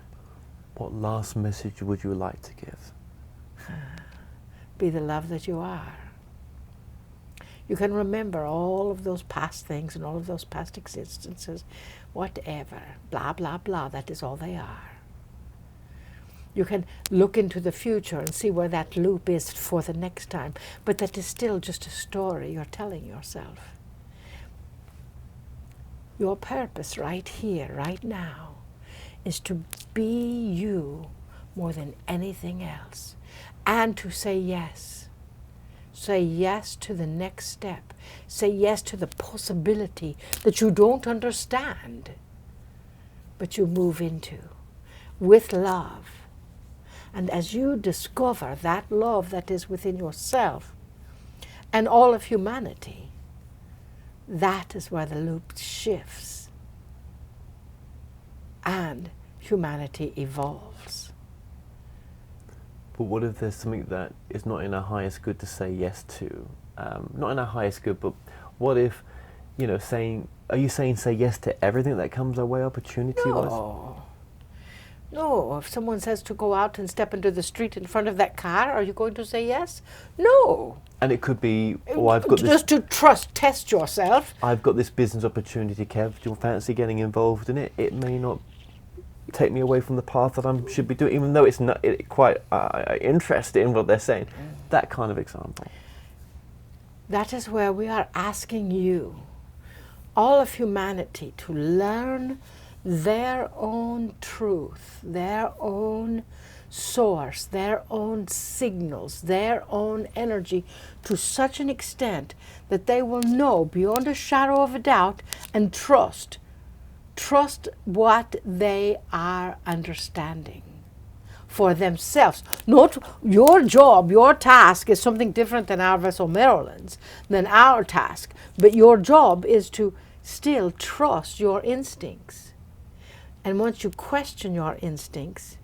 What last message would you like to give? Be the love that you are. You can remember all of those past things and all of those past existences, whatever, blah, blah, blah, that is all they are. You can look into the future and see where that loop is for the next time, but that is still just a story you're telling yourself. Your purpose right here, right now, is to be you more than anything else, and to say yes. Say yes to the next step. Say yes to the possibility that you don't understand, but you move into with love. And as you discover that love that is within yourself and all of humanity, that is where the loop shifts and humanity evolves. But what if there's something that is not in our highest good to say yes to? Not in our highest good, but what if, are you saying say yes to everything that comes our way opportunity-wise? No. No. If someone says to go out and step into the street in front of that car, are you going to say yes? No. And it could be, oh, I've got Just to test yourself. I've got this business opportunity, Kev. Do you fancy getting involved in it? It may not take me away from the path that I should be doing, even though it's not quite interested in what they're saying. That kind of example. That is where we are asking you, all of humanity, to learn their own truth, their own source, their own signals, their own energy to such an extent that they will know beyond a shadow of a doubt and trust what they are understanding for themselves. Not your job, your task is something different than our vessel Marilyn's, than our task, but your job is to still trust your instincts. And once you question your instincts,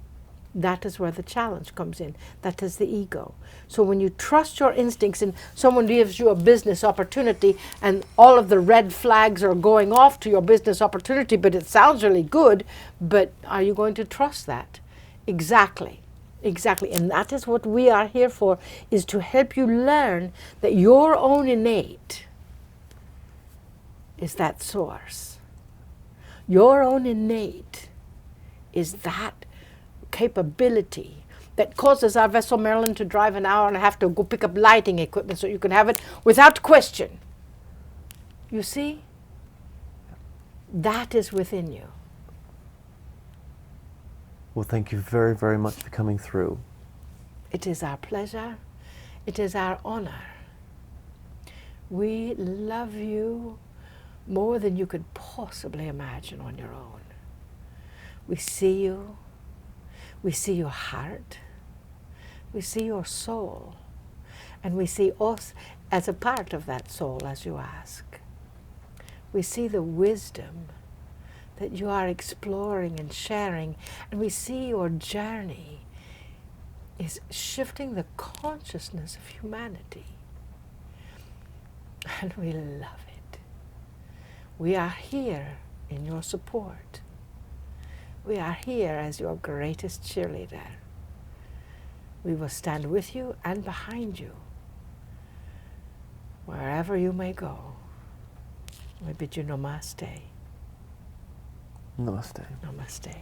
that is where the challenge comes in. That is the ego. So when you trust your instincts and someone gives you a business opportunity and all of the red flags are going off to your business opportunity, but it sounds really good, but are you going to trust that? Exactly. Exactly. And that is what we are here for, is to help you learn that your own innate is that source. Your own innate is that capability that causes our vessel Marilyn to drive an hour and a half to go pick up lighting equipment so you can have it without question. You see? That is within you. Well, thank you very, very much for coming through. It is our pleasure. It is our honor. We love you more than you could possibly imagine on your own. We see you. We see your heart. We see your soul. And we see us as a part of that soul, as you ask. We see the wisdom that you are exploring and sharing. And we see your journey is shifting the consciousness of humanity. And we love it. We are here in your support. We are here as your greatest cheerleader. We will stand with you and behind you, wherever you may go. We bid you namaste. Namaste. Namaste.